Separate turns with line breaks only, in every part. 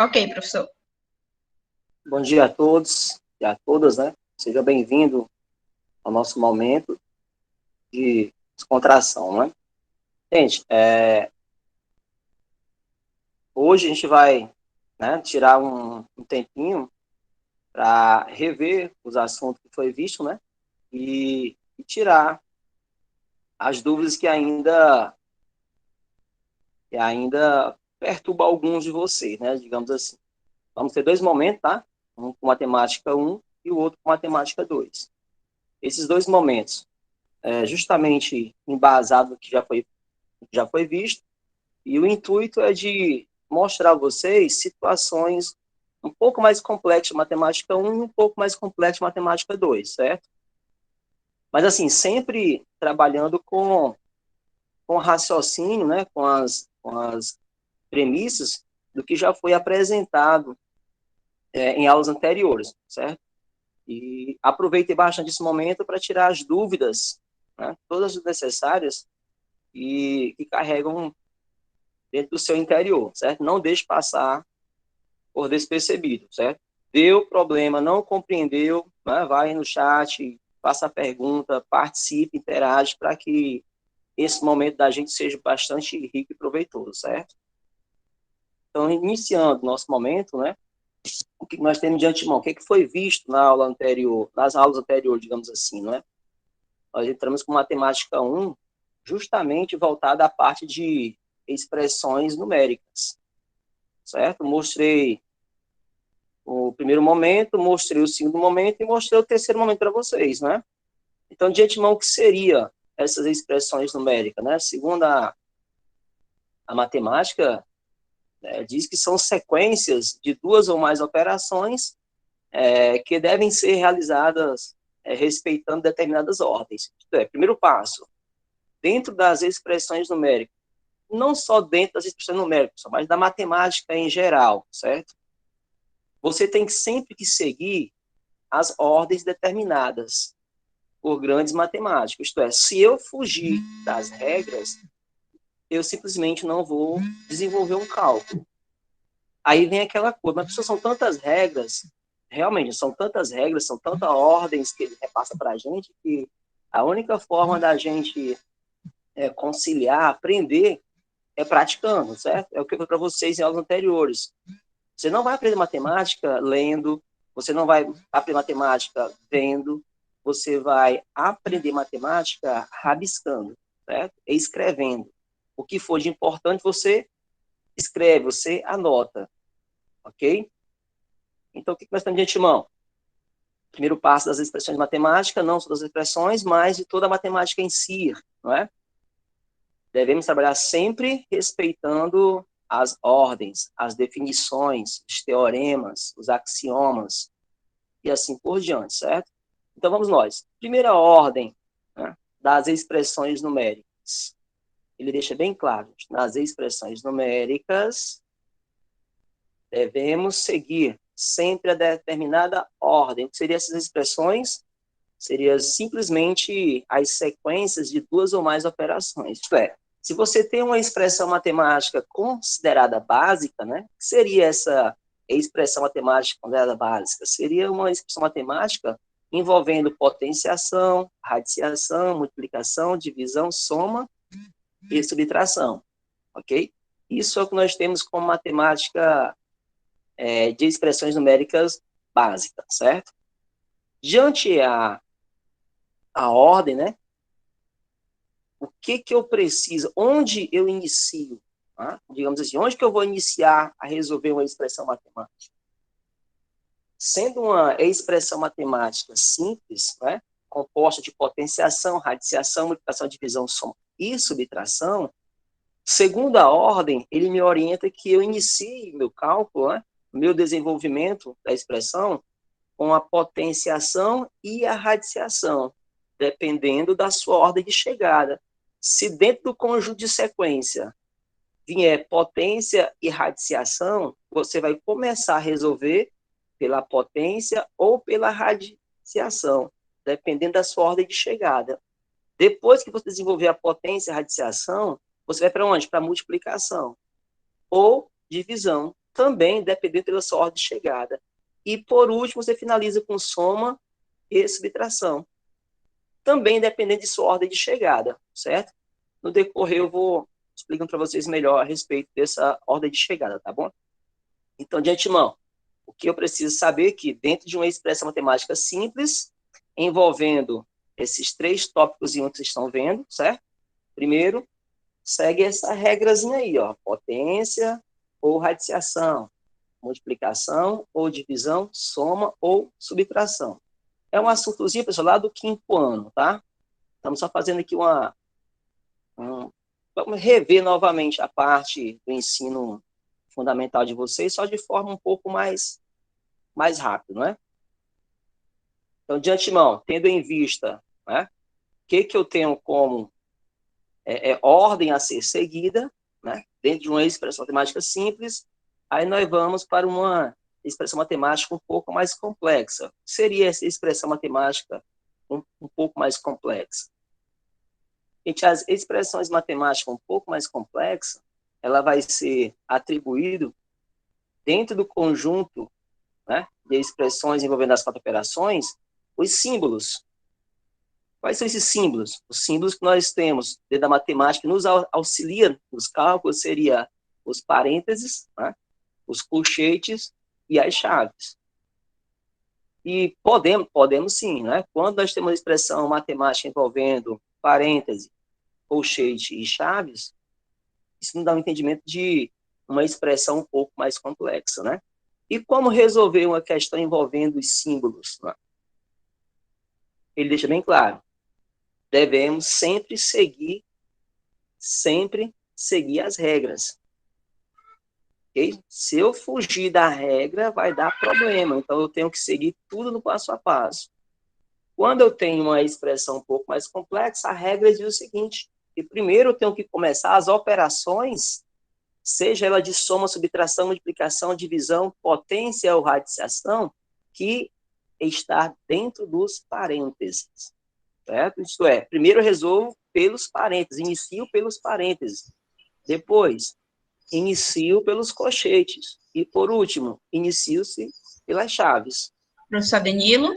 Ok, professor.
Bom dia a todos e a todas, né? Seja bem-vindo ao nosso momento de descontração, né? Gente, hoje a gente vai, né, tirar um tempinho para rever os assuntos que foi visto, né? E tirar as dúvidas que ainda perturbam alguns de vocês, né? Digamos assim. Vamos ter dois momentos, tá? Um com matemática 1 e o outro com matemática 2. Esses dois momentos, justamente embasado no que já foi visto, e o intuito é de mostrar a vocês situações um pouco mais complexas de matemática 1 e um pouco mais complexas de matemática 2, certo? Mas, assim, sempre trabalhando com raciocínio, né, com as premissas do que já foi apresentado em aulas anteriores, certo? E aproveitei bastante esse momento para tirar as dúvidas, né, todas as necessárias e que carregam dentro do seu interior, certo? Não deixe passar por despercebido, certo? Deu problema, não compreendeu, né? Vai no chat, faça a pergunta, participe, interage, para que esse momento da gente seja bastante rico e proveitoso, certo? Então, iniciando nosso momento, né? O que nós temos de antemão? O que foi visto na aula anterior, nas aulas anteriores, digamos assim, né? Nós entramos com matemática 1, justamente voltada à parte de expressões numéricas, certo? Mostrei o primeiro momento, mostrei o segundo momento e mostrei o terceiro momento para vocês, né? Então, de antemão, o que seria essas expressões numéricas, né? Segundo a matemática, né, diz que são sequências de duas ou mais operações que devem ser realizadas respeitando determinadas ordens. Isto é, primeiro passo, dentro das expressões numéricas, não só dentro das expressões numéricas, mas da matemática em geral, certo? Você tem sempre que seguir as ordens determinadas por grandes matemáticos. Isto é, se eu fugir das regras, eu simplesmente não vou desenvolver um cálculo. Aí vem aquela coisa, mas são tantas regras, realmente, são tantas regras, são tantas ordens que ele repassa para a gente, que a única forma da gente conciliar, aprender, é praticando, certo? É o que eu falei para vocês em aulas anteriores. Você não vai aprender matemática lendo, você não vai aprender matemática vendo, você vai aprender matemática rabiscando, certo? E escrevendo. O que for de importante, você escreve, você anota, ok? Então, o que nós temos de antemão? Primeiro passo das expressões matemáticas, não só das expressões, mas de toda a matemática em si, não é? Devemos trabalhar sempre respeitando as ordens, as definições, os teoremas, os axiomas, e assim por diante, certo? Então, vamos nós. Primeira ordem, né, das expressões numéricas. Ele deixa bem claro, nas expressões numéricas, devemos seguir sempre a determinada ordem. O que seriam essas expressões? Seria simplesmente as sequências de duas ou mais operações. Isto é, se você tem uma expressão matemática considerada básica, né, que seria essa expressão matemática considerada básica? Seria uma expressão matemática envolvendo potenciação, radiciação, multiplicação, divisão, soma e subtração, ok? Isso é o que nós temos como matemática de expressões numéricas básicas, certo? Diante a ordem, né? O que eu preciso? Onde eu inicio? Tá? Digamos assim, onde que eu vou iniciar a resolver uma expressão matemática? Sendo uma expressão matemática simples, né? Composta de potenciação, radiciação, multiplicação, divisão, soma e subtração, segundo a ordem, ele me orienta que eu inicie meu cálculo, né? Meu desenvolvimento da expressão com a potenciação e a radiciação, dependendo da sua ordem de chegada. Se dentro do conjunto de sequência vier potência e radiciação, você vai começar a resolver pela potência ou pela radiciação, dependendo da sua ordem de chegada. Depois que você desenvolver a potência e a radiciação, você vai para onde? Para multiplicação ou divisão. também dependendo da sua ordem de chegada. E, por último, você finaliza com soma e subtração, também dependendo de sua ordem de chegada, certo? No decorrer, eu vou explicando para vocês melhor a respeito dessa ordem de chegada, tá bom? Então, de antemão, o que eu preciso saber é que, dentro de uma expressão matemática simples, envolvendo esses 3 tópicos que vocês estão vendo, certo? Primeiro, segue essa regrazinha aí, ó, potência ou radiciação, multiplicação ou divisão, soma ou subtração. É um assuntozinho, pessoal, lá do 5º ano, tá? Estamos só fazendo aqui vamos rever novamente a parte do ensino fundamental de vocês, só de forma um pouco mais rápida, não é? Então, de antemão, tendo em vista, né, o que eu tenho como ordem a ser seguida, né, dentro de uma expressão matemática simples, aí nós vamos para uma expressão matemática um pouco mais complexa. O que seria essa expressão matemática um pouco mais complexa? Gente, as expressões matemáticas um pouco mais complexas, ela vai ser atribuído dentro do conjunto, né, de expressões envolvendo as 4 operações, os símbolos. Quais são esses símbolos? Os símbolos que nós temos dentro da matemática que nos auxilia nos cálculos seria os parênteses, né, os colchetes e as chaves. E podemos sim, né? Quando nós temos uma expressão matemática envolvendo parêntese, colchete e chaves, isso nos dá um entendimento de uma expressão um pouco mais complexa, né? E como resolver uma questão envolvendo os símbolos? Né? Ele deixa bem claro, devemos sempre seguir as regras. Okay? Se eu fugir da regra, vai dar problema, então eu tenho que seguir tudo no passo a passo. Quando eu tenho uma expressão um pouco mais complexa, a regra diz o seguinte, que primeiro eu tenho que começar as operações, seja ela de soma, subtração, multiplicação, divisão, potência ou radiciação, que está dentro dos parênteses, certo? Isto é, primeiro eu resolvo pelos parênteses, inicio pelos parênteses, depois inicio pelos colchetes, e por último, inicio-se pelas chaves.
Professor Danilo?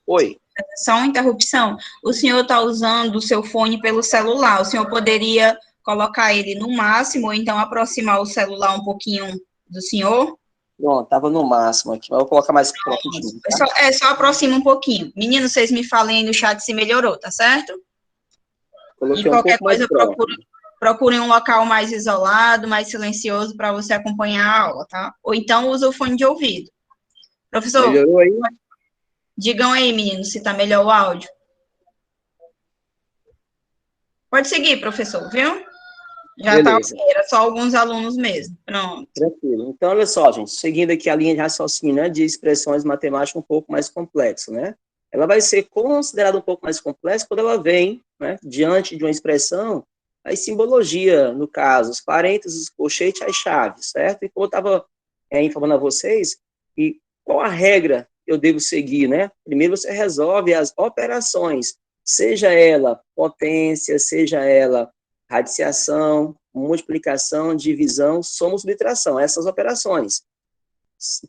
Oi.
Só uma interrupção. O senhor está usando o seu fone pelo celular. O senhor poderia colocar ele no máximo, ou então aproximar o celular um pouquinho do senhor?
Pronto, estava no máximo aqui, mas eu vou colocar mais próximo de mim, tá?
Só aproxima um pouquinho. Meninos, vocês me falem aí no chat se melhorou, tá certo?
Coloquei
E qualquer
um pouco
coisa,
mais
procurem um local mais isolado, mais silencioso, para você acompanhar a aula, tá? Ou então usa o fone de ouvido. Professor,
melhorou aí?
Digam aí, meninos, se tá melhor o áudio. Pode seguir, professor, viu? Já tá ok, era só alguns alunos mesmo. Pronto.
Tranquilo. Então, olha só, gente, seguindo aqui a linha de raciocínio, né, de expressões matemáticas um pouco mais complexa, né? Ela vai ser considerada um pouco mais complexa quando ela vem, né, diante de uma expressão, a simbologia, no caso, os parênteses, os colchetes, as chaves, certo? E como eu estava informando a vocês, e qual a regra eu devo seguir, né? Primeiro você resolve as operações, seja ela potência, seja ela radiciação, multiplicação, divisão, soma, subtração, essas operações.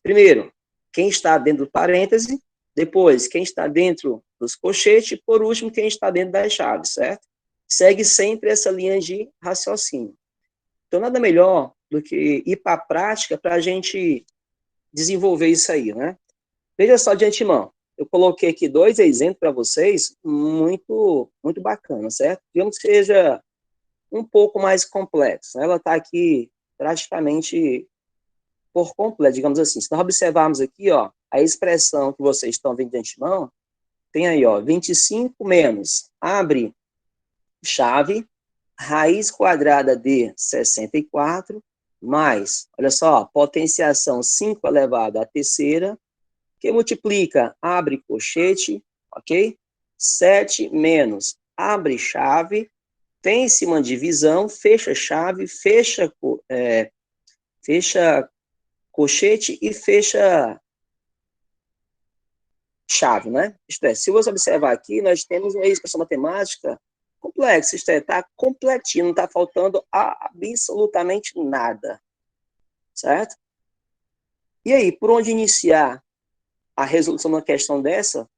Primeiro, quem está dentro do parêntese, depois, quem está dentro dos colchetes, e por último, quem está dentro das chaves, certo? Segue sempre essa linha de raciocínio. Então, nada melhor do que ir para a prática para a gente desenvolver isso aí, né? Veja só de antemão, eu coloquei aqui 2 exemplos para vocês, muito bacana, certo? Digamos que seja um pouco mais complexo. Ela está aqui praticamente por completo, digamos assim. Se nós observarmos aqui, ó, a expressão que vocês estão vendo de antemão, tem aí, ó, 25 menos, abre chave, raiz quadrada de 64, mais, olha só, potenciação 5 elevado à terceira, que multiplica, abre colchete, ok? 7 menos, abre chave, tem-se uma divisão, fecha chave, fecha colchete e fecha chave, né? Isto é, se você observar aqui, nós temos uma expressão matemática complexa, isto é, está completinho, não está faltando absolutamente nada, certo? E aí, por onde iniciar a resolução de uma questão dessa?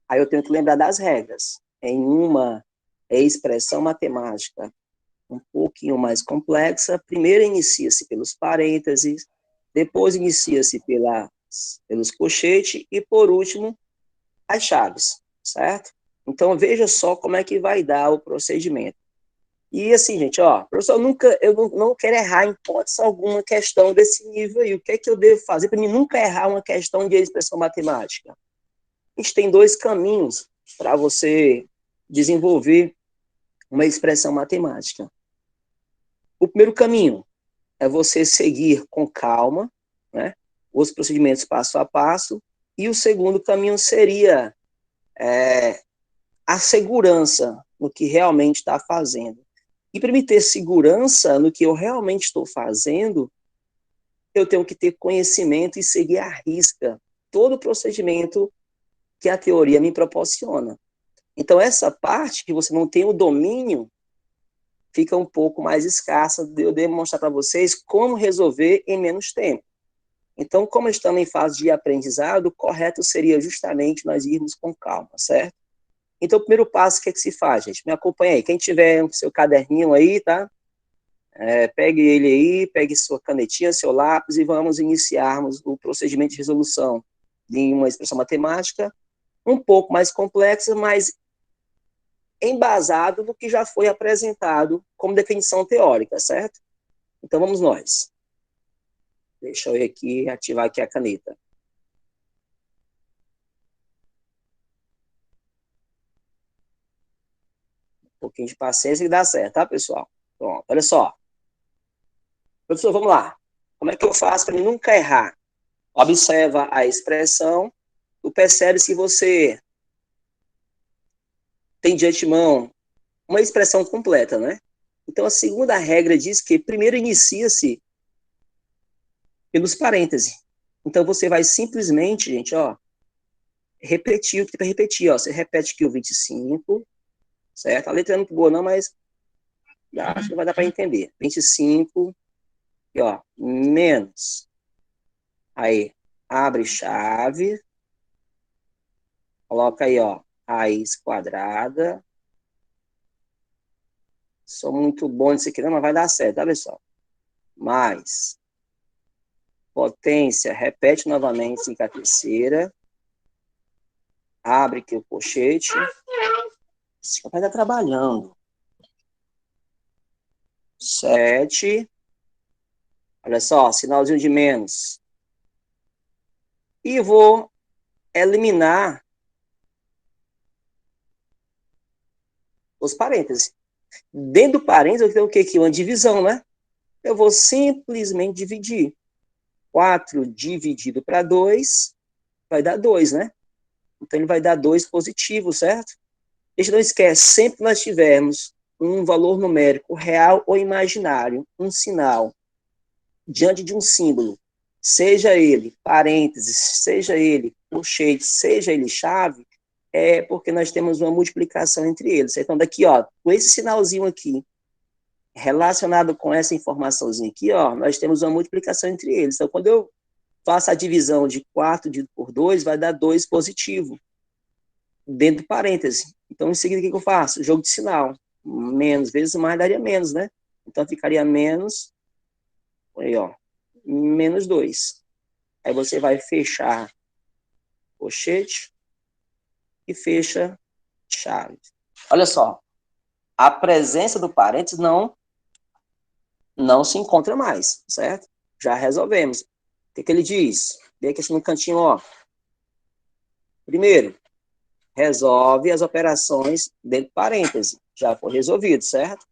Aí eu tenho que lembrar das regras. Em uma expressão matemática um pouquinho mais complexa, primeiro inicia-se pelos parênteses, depois inicia-se pelos colchetes e, por último, as chaves, certo? Então, veja só como é que vai dar o procedimento. E assim, gente, ó, professor, eu não quero errar em hipótese alguma questão desse nível aí. O que é que eu devo fazer para mim nunca errar uma questão de expressão matemática? A gente tem dois caminhos para você desenvolver uma expressão matemática. O primeiro caminho é você seguir com calma, né, os procedimentos passo a passo, e o segundo caminho seria a segurança no que realmente está fazendo. E para me ter segurança no que eu realmente estou fazendo, eu tenho que ter conhecimento e seguir à risca todo o procedimento que a teoria me proporciona. Então, essa parte que você não tem o domínio fica um pouco mais escassa de eu demonstrar para vocês como resolver em menos tempo. Então, como estamos em fase de aprendizado, o correto seria justamente nós irmos com calma, certo? Então, o primeiro passo, o que é que se faz, gente? Me acompanha aí. Quem tiver seu caderninho aí, tá? Pegue ele aí, pegue sua canetinha, seu lápis e vamos iniciarmos o procedimento de resolução de uma expressão matemática um pouco mais complexa, mas embasado no que já foi apresentado como definição teórica, certo? Então, vamos nós. Deixa eu ir aqui, ativar aqui a caneta. Um pouquinho de paciência e dá certo, tá, pessoal? Pronto, olha só. Professor, vamos lá. Como é que eu faço para nunca errar? Observa a expressão, tu percebe se você tem de antemão uma expressão completa, né? Então, a segunda regra diz que primeiro inicia-se pelos parênteses. Então, você vai simplesmente, gente, ó, repetir o que tem para repetir, ó. Você repete aqui o 25, certo? A letra não é muito boa, não, mas acho que vai dar para entender. 25, e ó, menos. Aí, abre chave, coloca aí, ó, raiz quadrada. Sou muito bom nisso aqui, não, mas vai dar certo, tá, pessoal? Mais potência, repete novamente em a terceira. Abre aqui o colchete. Esse papai tá trabalhando. 7. Olha só, sinalzinho de menos. E vou eliminar os parênteses. Dentro do parênteses, eu tenho o que aqui? Uma divisão, né? Eu vou simplesmente dividir. 4 dividido para 2 vai dar 2, né? Então, ele vai dar 2 positivo, certo? A gente não esquece, sempre que nós tivermos um valor numérico real ou imaginário, um sinal, diante de um símbolo, seja ele parênteses, seja ele colchete, seja ele chave, é porque nós temos uma multiplicação entre eles. Então, daqui, ó, com esse sinalzinho aqui, relacionado com essa informaçãozinha aqui, ó, nós temos uma multiplicação entre eles. Então, quando eu faço a divisão de 4 dividido por 2, vai dar 2 positivo, dentro do parêntese. Então, em seguida, o que eu faço? Jogo de sinal. Menos vezes mais daria menos, né? Então, ficaria menos, aí, ó, menos 2. Aí você vai fechar colchete e fecha chave. Olha só, a presença do parênteses não se encontra mais, certo? Já resolvemos. O que ele diz? Vem aqui assim no cantinho, ó. Primeiro, resolve as operações dentro do parêntese. Já foi resolvido, certo?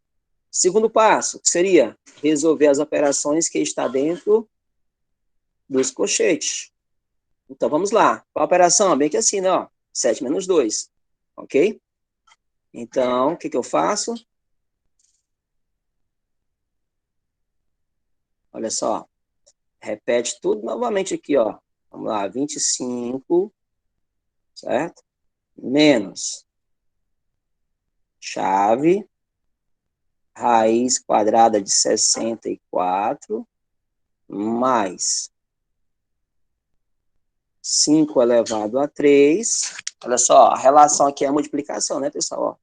Segundo passo, que seria resolver as operações que está dentro dos colchetes. Então, vamos lá. Qual a operação? Bem que assim, né? Ó, 7 menos 2. Ok? Então, o que eu faço? Olha só. Repete tudo novamente aqui, ó. Vamos lá. 25, certo? Menos chave, raiz quadrada de 64, mais 5 elevado a 3. Olha só, a relação aqui é a multiplicação, né, pessoal?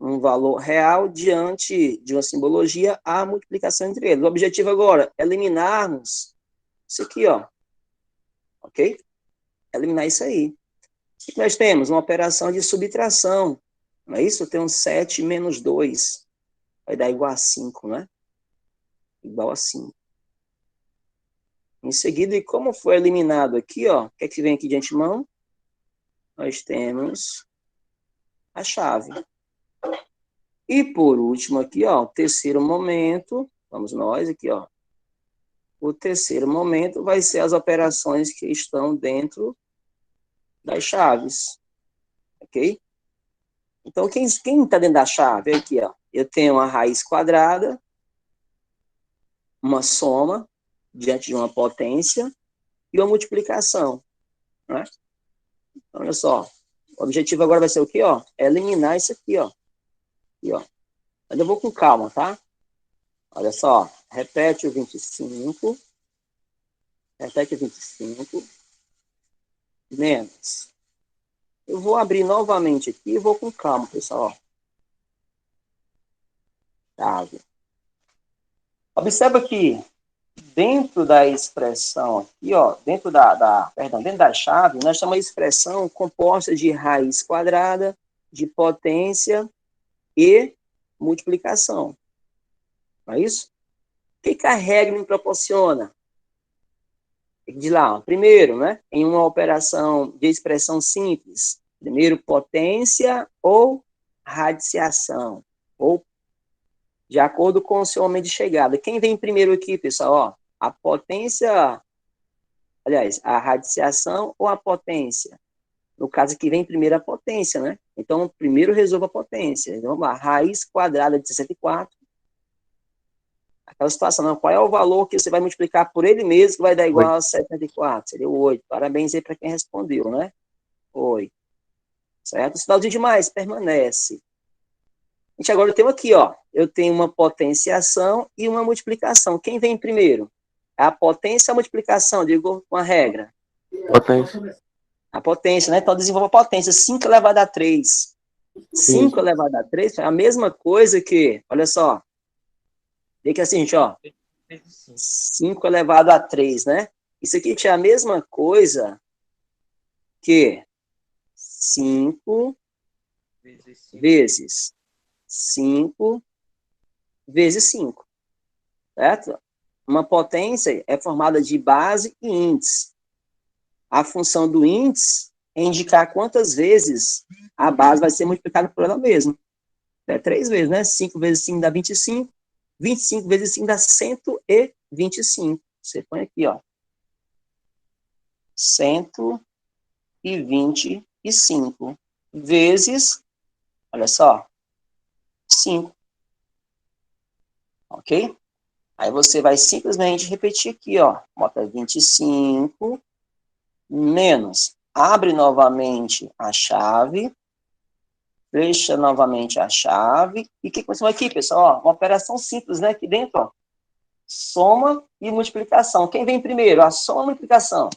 Ó, um valor real diante de uma simbologia, a multiplicação entre eles. O objetivo agora é eliminarmos isso aqui, ó. Ok? Eliminar isso aí. O que nós temos? Uma operação de subtração. Não é isso? Eu tenho 7 menos 2. Vai dar igual a 5, né? Igual a 5. Em seguida, e como foi eliminado aqui, ó, o que é que vem aqui de antemão? Nós temos a chave. E por último aqui, ó, o terceiro momento, vamos nós aqui, ó. O terceiro momento vai ser as operações que estão dentro das chaves, ok? Então, quem está dentro da chave? Aqui, ó, eu tenho a raiz quadrada, uma soma diante de uma potência e uma multiplicação, né? Então, olha só, o objetivo agora vai ser o quê, ó? É eliminar isso aqui, ó. Aqui, ó. Mas eu vou com calma, tá? Olha só, repete o 25, repete o 25, menos. Eu vou abrir novamente aqui e vou com calma, pessoal, ó. Chave. Observa que dentro da expressão aqui, ó, dentro dentro da chave, nós temos uma expressão composta de raiz quadrada, de potência e multiplicação. Não é isso? O que a regra me proporciona? Diz lá, ó, primeiro, né, em uma operação de expressão simples, primeiro potência ou radiciação, ou de acordo com o seu momento de chegada. Quem vem primeiro aqui, pessoal? Ó, a potência, aliás, a radiciação ou a potência? No caso aqui vem primeiro a potência, né? Então, primeiro resolva a potência. Então, vamos lá, raiz quadrada de 64. Aquela situação, não, qual é o valor que você vai multiplicar por ele mesmo que vai dar igual a 74? Seria o 8. Parabéns aí para quem respondeu, né? 8. Certo? O sinalzinho de mais permanece. Gente, agora eu tenho aqui, ó, eu tenho uma potenciação e uma multiplicação. Quem vem primeiro? A potência ou a multiplicação, digo com a regra?
Potência.
A potência, né? Então, desenvolva a potência. 5 elevado a 3. 5 elevado a 3 é a mesma coisa que, olha só, vê que é assim, gente, ó, 5 elevado a 3, né? Isso aqui é a mesma coisa que 5 vezes 5 vezes 5, certo? Uma potência é formada de base e índice. A função do índice é indicar quantas vezes a base vai ser multiplicada por ela mesma. É 3 vezes, né? 5 vezes 5 dá 25. 25 vezes 5 dá 125. Você põe aqui, ó. 125 vezes, olha só, 5. Ok? Aí você vai simplesmente repetir aqui, ó. Bota 25 menos. Abre novamente a chave. Fecha novamente a chave. E o que aconteceu aqui, pessoal? Ó, uma operação simples, né? Aqui dentro, ó. Soma e multiplicação. Quem vem primeiro? A soma ou a multiplicação?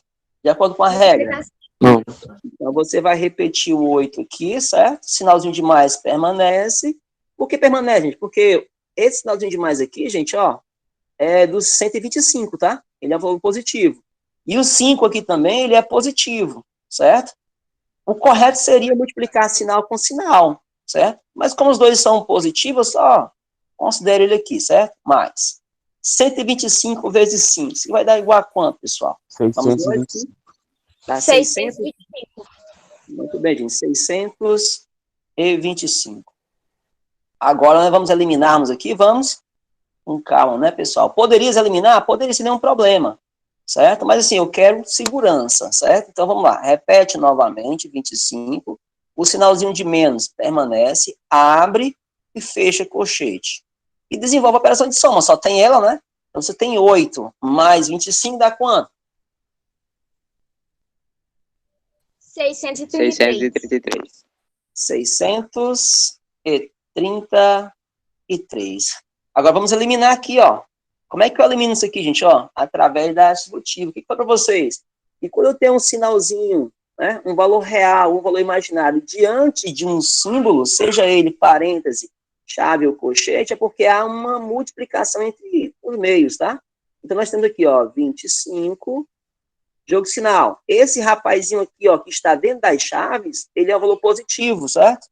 De acordo com a regra.
Não.
Então, você vai repetir o 8 aqui, certo? Sinalzinho de mais permanece. Por que permanece, gente? Porque esse sinalzinho de mais aqui, gente, ó, é do 125, tá? Ele é um valor positivo. E o 5 aqui também, ele é positivo, certo? O correto seria multiplicar sinal com sinal, certo? Mas como os dois são positivos, só considere ele aqui, certo? Mais 125 vezes 5. Isso vai dar igual a quanto, pessoal? Vamos nós aqui. Dá 625. Muito bem, gente. 625. Agora nós vamos eliminarmos aqui, vamos com calma, né, pessoal? Poderias eliminar? Poderia sem nenhum problema, certo? Mas assim, eu quero segurança, certo? Então vamos lá, repete novamente, 25, o sinalzinho de menos permanece, abre e fecha colchete. E desenvolve a operação de soma, só tem ela, né? Então você tem 8 mais 25 dá quanto?
633.
633. Agora vamos eliminar aqui, ó. Como é que eu elimino isso aqui, gente? Ó, através da distributiva. O que foi para vocês? E quando eu tenho um sinalzinho, né, um valor real, um valor imaginário, diante de um símbolo, seja ele parêntese, chave ou colchete, é porque há uma multiplicação entre os meios, tá? Então, nós temos aqui, ó, 25, jogo sinal. Esse rapazinho aqui, ó, que está dentro das chaves, ele é um valor positivo, certo?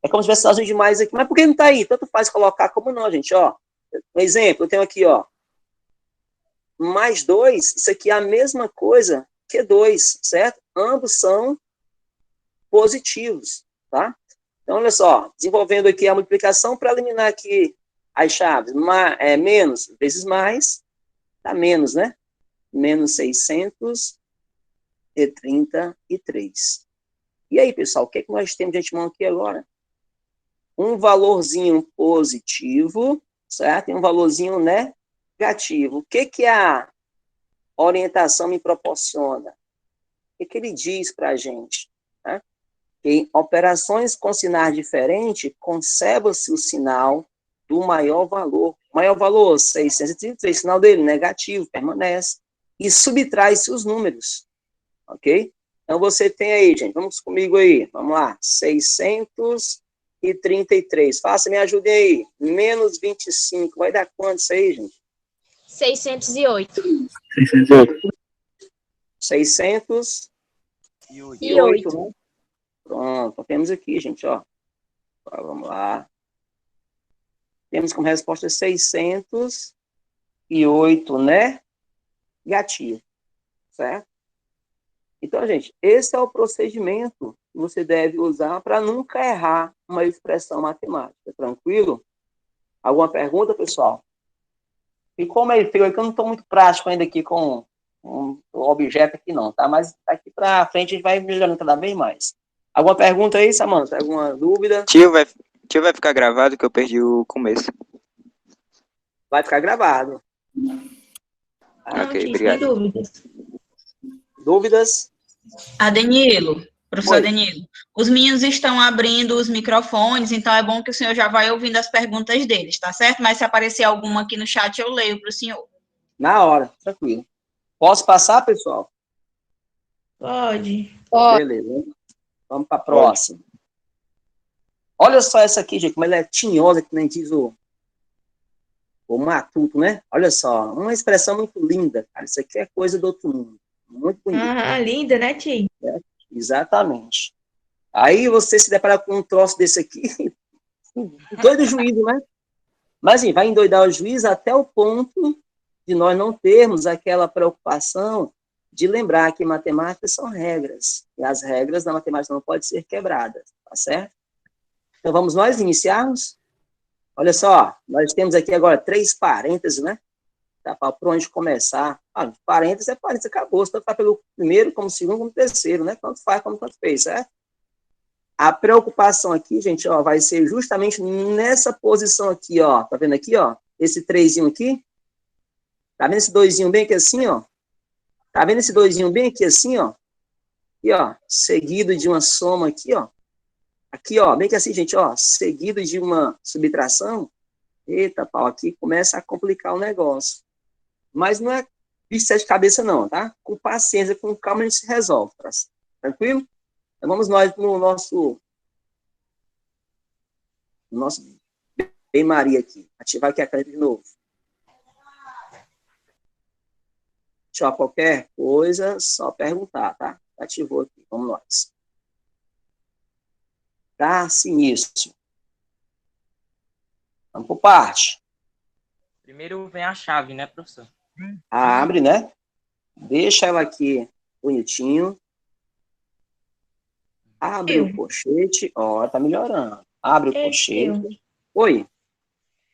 É como se tivesse sinalzinho demais aqui. Mas por que não está aí? Tanto faz colocar como não, gente, ó. Um exemplo, eu tenho aqui, ó, mais 2, isso aqui é a mesma coisa que 2, certo? Ambos são positivos, tá? Então, olha só, desenvolvendo aqui a multiplicação para eliminar aqui as chaves. Menos vezes mais, dá menos, né? Menos 633. E aí, pessoal, o que é que nós temos de antemão aqui agora? Um valorzinho positivo, certo? E um valorzinho negativo. O que que a orientação me proporciona? O que ele diz para a gente? Né? Em operações com sinais diferentes, conserva-se o sinal do maior valor. Maior valor, 633, sinal dele, negativo, permanece. E subtrai-se os números. Ok? Então, você tem aí, gente, vamos comigo aí. Vamos lá, 633. Faça, me ajudem aí. Menos 25. Vai dar quanto isso aí, gente?
608.
608, né? Pronto, temos aqui, gente, ó. Vamos lá. Temos como resposta 608, né? Negativo, certo? Então, gente, esse é o procedimento que você deve usar para nunca errar uma expressão matemática, tranquilo? Alguma pergunta, pessoal? E como ele fez, que eu não estou muito prático ainda aqui com o objeto aqui não, tá? Mas daqui para frente a gente vai melhorando cada vez mais. Alguma pergunta aí, Samanta? Alguma dúvida?
Tio, vai ficar gravado que eu perdi o começo.
Vai ficar gravado.
Não,
Ok,
tio,
obrigado.
sem dúvidas.
Dúvidas?
Adenilo, professor
Oi.
Adenilo, os meninos estão abrindo os microfones, então é bom que o senhor já vai ouvindo as perguntas deles, tá certo? Mas se aparecer alguma aqui no chat, eu leio para o senhor.
Na hora, tranquilo. Posso passar, pessoal?
Pode.
Beleza. Vamos para a próxima. Olha só essa aqui, gente, como ela é tinhosa, que nem diz o matuto, né? Olha só, uma expressão muito linda, cara. Isso aqui é coisa do outro mundo. Muito bonito.
Ah, linda, né, tio?
Exatamente. Aí você se depara com um troço desse aqui, doido o juízo, né? Mas, assim, vai endoidar o juiz até o ponto de nós não termos aquela preocupação de lembrar que matemática são regras, e as regras da matemática não podem ser quebradas, tá certo? Então, vamos nós iniciarmos? Olha só, nós temos aqui agora 3 parênteses, né? Tá, para onde começar. Parênteses é parênteses, acabou. Tanto faz pelo primeiro, como segundo, como terceiro, né? Tanto faz, como tanto fez, certo? A preocupação aqui, gente, ó, vai ser justamente nessa posição aqui, ó. Tá vendo aqui, ó? Esse 3zinho aqui? Tá vendo esse 2zinho bem aqui assim, ó? Tá vendo esse 2zinho bem aqui assim, ó? E, ó, seguido de uma soma aqui, ó. Aqui, ó, bem que assim, gente, ó, seguido de uma subtração. Eita, pau, aqui começa a complicar o negócio. Mas não é bicho de cabeça, não, tá? Com paciência, com calma, a gente se resolve, tá? Tranquilo? Então, vamos nós no nosso Bem Maria aqui. Ativar aqui a caneta de novo. Tchau, qualquer coisa, só perguntar, tá? Ativou aqui, vamos nós. Dar-se início. Vamos por parte.
Primeiro vem a chave, né, professor?
Abre, né? Deixa ela aqui bonitinho. Abre o colchete. Ó, tá melhorando. Abre o colchete. Oi.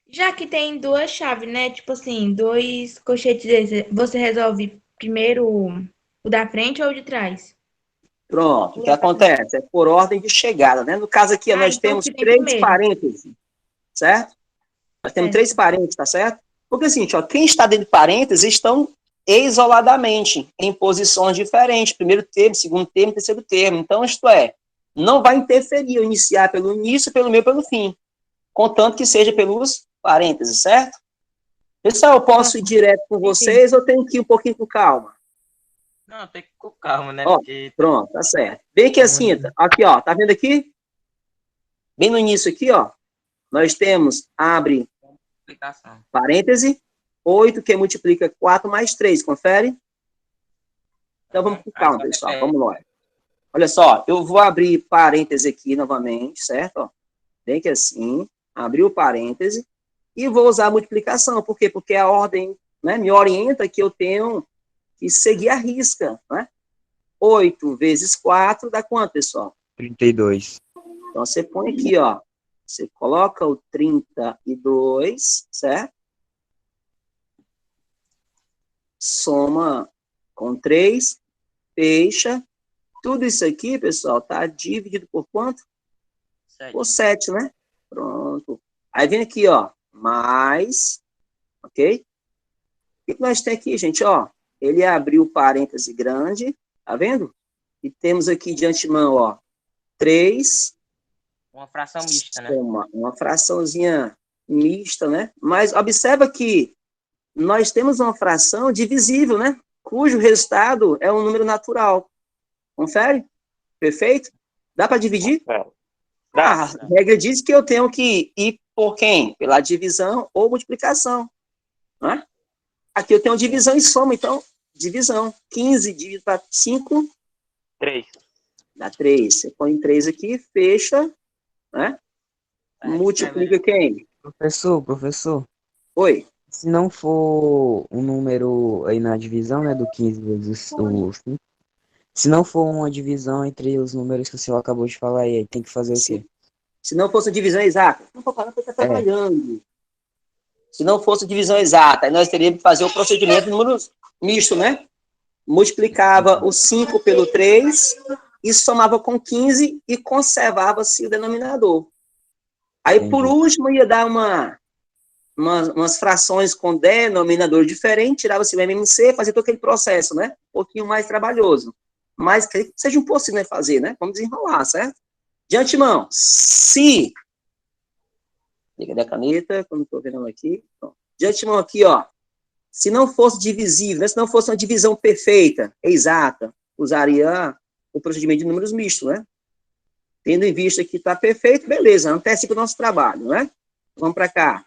Já que tem 2 chaves, né? Tipo assim, 2 colchetes desses, você resolve primeiro o da frente ou o de trás?
Pronto. O que acontece? É por ordem de chegada, né? No caso aqui, nós
então
temos
que tem
3
primeiro.
parênteses. Certo? Nós temos 3 parênteses, tá certo? Porque assim, ó, quem está dentro de parênteses estão isoladamente, em posições diferentes. Primeiro termo, segundo termo, terceiro termo. Então, isto é, não vai interferir eu iniciar pelo início, pelo meio, pelo fim. Contanto que seja pelos parênteses, certo? Pessoal, eu posso ir direto com vocês ou tenho que ir um pouquinho com calma?
Não, tem que ir com calma, né?
Ó,
Porque
pronto, tá certo. Bem aqui assim, aqui, ó, tá vendo aqui? Bem no início aqui, ó, nós temos, abre
explicação.
parêntese, 8 que multiplica 4 mais 3, confere? Então vamos com calma, pessoal, vamos lá. Olha só, eu vou abrir parêntese aqui novamente, certo? Ó, bem que assim, abrir o parêntese, e vou usar a multiplicação. Por quê? Porque a ordem, né, me orienta que eu tenho que seguir a risca, né? 8 vezes 4 dá quanto, pessoal?
32.
Então, você põe aqui, ó. Você coloca o 32, certo? Soma com 3, fecha. Tudo isso aqui, pessoal, tá dividido por quanto?
7.
Por 7, né? Pronto. Aí vem aqui, ó, mais, ok? O que nós temos aqui, gente, ó? Ele abriu parêntese grande, tá vendo? E temos aqui de antemão, ó, 3.
Uma fração mista, né?
Uma fraçãozinha mista, né? Mas observa que nós temos uma fração divisível, né? Cujo resultado é um número natural. Confere? Perfeito? Dá para dividir? A regra diz que eu tenho que ir por quem? Pela divisão ou multiplicação. Né? Aqui eu tenho divisão e soma, então, divisão. 15 dividido para 5.
3.
Dá 3. Você põe 3 aqui, fecha, né? Multiplica quem?
Professor,
Oi.
se não for um número aí na divisão, né, do 15 vezes o 5, se não for uma divisão entre os números que o senhor acabou de falar aí, tem que fazer o quê?
Se não fosse divisão exata, não estou falando que está trabalhando. Se não fosse divisão exata, aí nós teríamos que fazer o procedimento de números misto, né? Multiplicava o 5 pelo 3 e somava com 15 e conservava-se o denominador. Aí, por último, ia dar umas frações com denominador diferente, tirava-se o MMC, fazia todo aquele processo, né? Um pouquinho mais trabalhoso. Mas que seja impossível, né, fazer, né? Vamos desenrolar, certo? De antemão, se... Liga da caneta, como estou vendo aqui. De antemão aqui, ó. Se não fosse divisível, né, se não fosse uma divisão perfeita, exata, usaria o procedimento de números mistos, né? Tendo em vista que está perfeito, beleza, antecipa o nosso trabalho, né? Vamos para cá.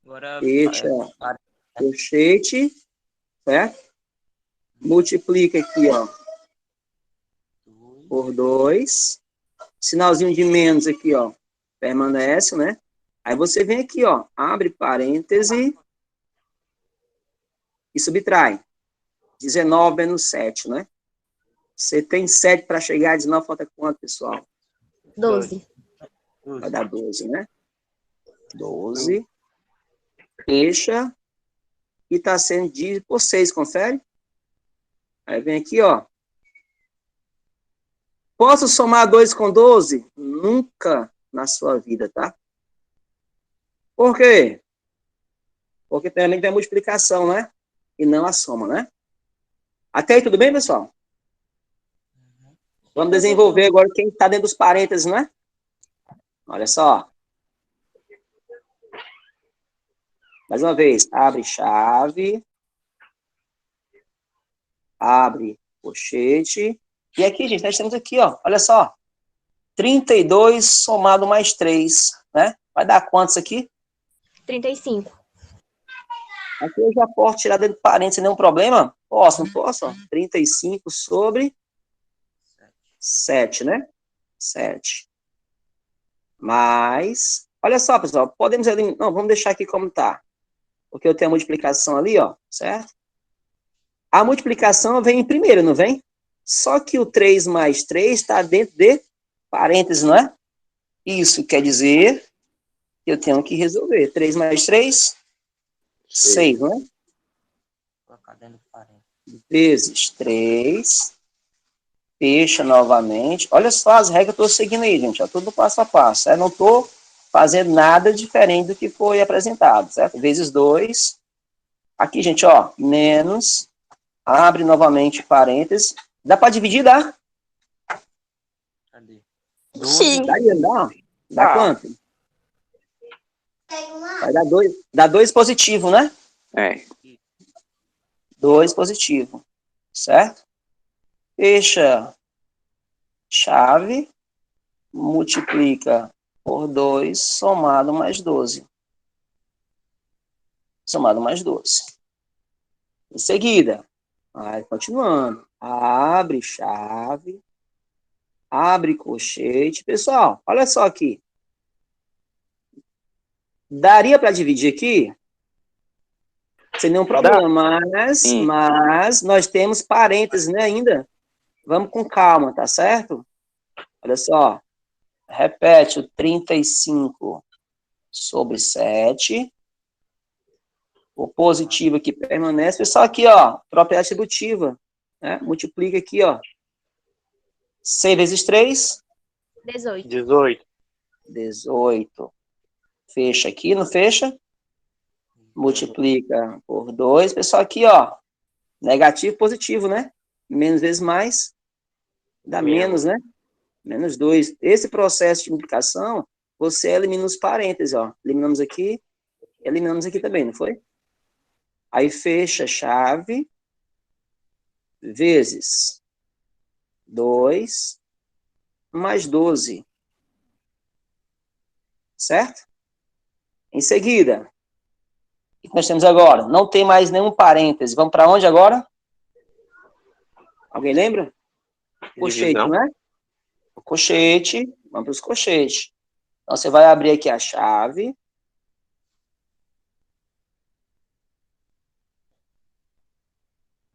Agora,
Fecha colchete, certo? Multiplica aqui, ó, por 2. Sinalzinho de menos aqui, ó, permanece, né? Aí você vem aqui, ó, abre parêntese e subtrai. 19 menos 7, né? Você tem 7 para chegar a 19, falta quanto, pessoal?
12.
Vai dar 12, né? 12. Fecha. E está sendo dividido por 6, confere? Aí vem aqui, ó. Posso somar 2 com 12? Nunca na sua vida, tá? Por quê? Porque também tem a multiplicação, né? E não a soma, né? Até aí, tudo bem, pessoal? Vamos desenvolver agora quem está dentro dos parênteses, né? Olha só. Mais uma vez, abre chave, abre colchete. E aqui, gente, nós temos aqui, ó, olha só. 32 somado mais 3, né? Vai dar quantos aqui?
35.
Aqui eu já posso tirar dentro do parênteses sem nenhum problema? Posso, não posso? 35 sobre 7, né? 7. Mais... Olha só, pessoal, podemos... Não, vamos deixar aqui como tá. Porque eu tenho a multiplicação ali, ó, certo? A multiplicação vem em primeiro, não vem? Só que o 3 mais 3 está dentro de parênteses, não é? Isso quer dizer que eu tenho que resolver. 3 mais 3, 6, não é? Vezes 3, fecha novamente. Olha só as regras que eu estou seguindo aí, gente, ó, tudo passo a passo. Eu não estou fazendo nada diferente do que foi apresentado, certo? Vezes 2. Aqui, gente, ó, menos, abre novamente parênteses. Dá para dividir, dá?
Sim.
Dá quanto? Vai dar 2 positivo, né?
É.
2 positivo, certo? Fecha chave, multiplica por 2, somado mais 12. Somado mais 12. Em seguida, vai continuando. Abre chave, abre colchete. Pessoal, olha só aqui. Daria para dividir aqui? Sem nenhum problema, mas nós temos parênteses, né, ainda. Vamos com calma, tá certo? Olha só. Repete o 35 sobre 7. O positivo aqui permanece. Pessoal, aqui, ó, propriedade atributiva. Né? Multiplica aqui, ó. 6 vezes 3.
18.
18.
18. Fecha aqui, não fecha? Multiplica por 2. Pessoal, aqui, ó. Negativo, positivo, né? Menos vezes mais. Dá menos, né? Menos 2. Esse processo de multiplicação, você elimina os parênteses, ó. Eliminamos aqui também, não foi? Aí fecha chave, vezes 2, mais 12. Certo? Em seguida, o que nós temos agora? Não tem mais nenhum parêntese. Vamos para onde agora? Alguém lembra? Colchete, não é? O colchete, vamos para os colchetes. Então, você vai abrir aqui a chave.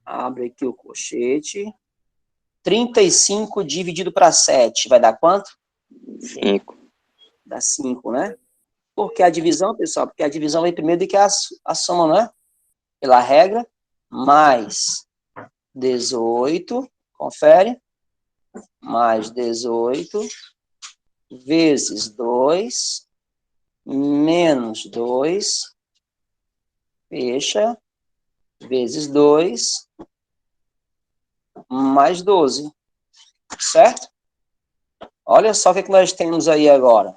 Abre aqui o colchete. 35 dividido para 7, vai dar quanto?
5.
Dá 5, né? Por que a divisão, pessoal? Porque a divisão vem primeiro do que a soma, não é? Pela regra, mais 18, confere, mais 18, vezes 2, menos 2, fecha, vezes 2, mais 12, certo? Olha só o que nós temos aí agora.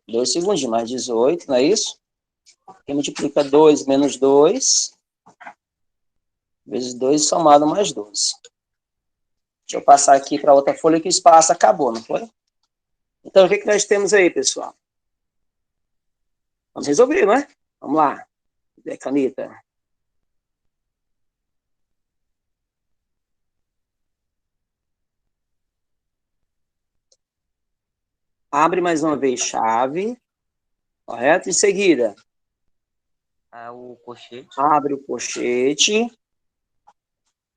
2 segundinhos, mais 18, não é isso? Quem multiplica 2 menos 2, vezes 2 somado mais 12. Deixa eu passar aqui para outra folha que o espaço acabou, não foi? Então, o que nós temos aí, pessoal? Vamos resolver, não é? Vamos lá. Cadê a caneta? Abre mais uma vez chave. Correto? Em seguida,
O colchete.
abre o colchete.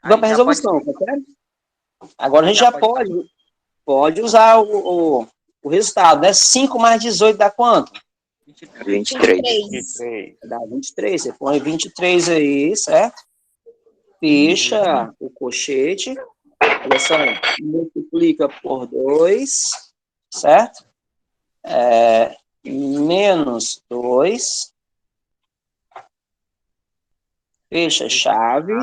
Aí
Vamos para a
já
resolução, tá certo? Agora a gente já pode usar o resultado, né? 5 mais 18 dá quanto?
23.
23.
Dá 23. Você põe 23 aí, certo? Fecha o colchete. Olha só, multiplica por 2, certo? Menos 2. Fecha a chave.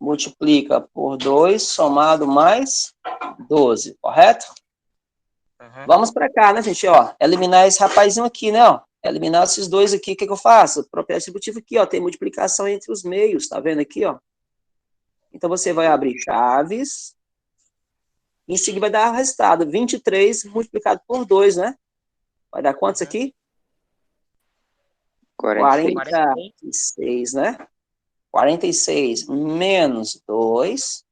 Multiplica por 2, somado mais 12, correto?
Uhum.
Vamos para cá, né, gente? Ó, eliminar esse rapazinho aqui, né? Ó, eliminar esses dois aqui, o que eu faço? Propriedade atributiva aqui, ó, tem multiplicação entre os meios, tá vendo aqui, ó? Então, você vai abrir chaves, em seguida vai dar o resultado, 23 multiplicado por 2, né? Vai dar quantos aqui?
46.
46, né? 46 menos 2,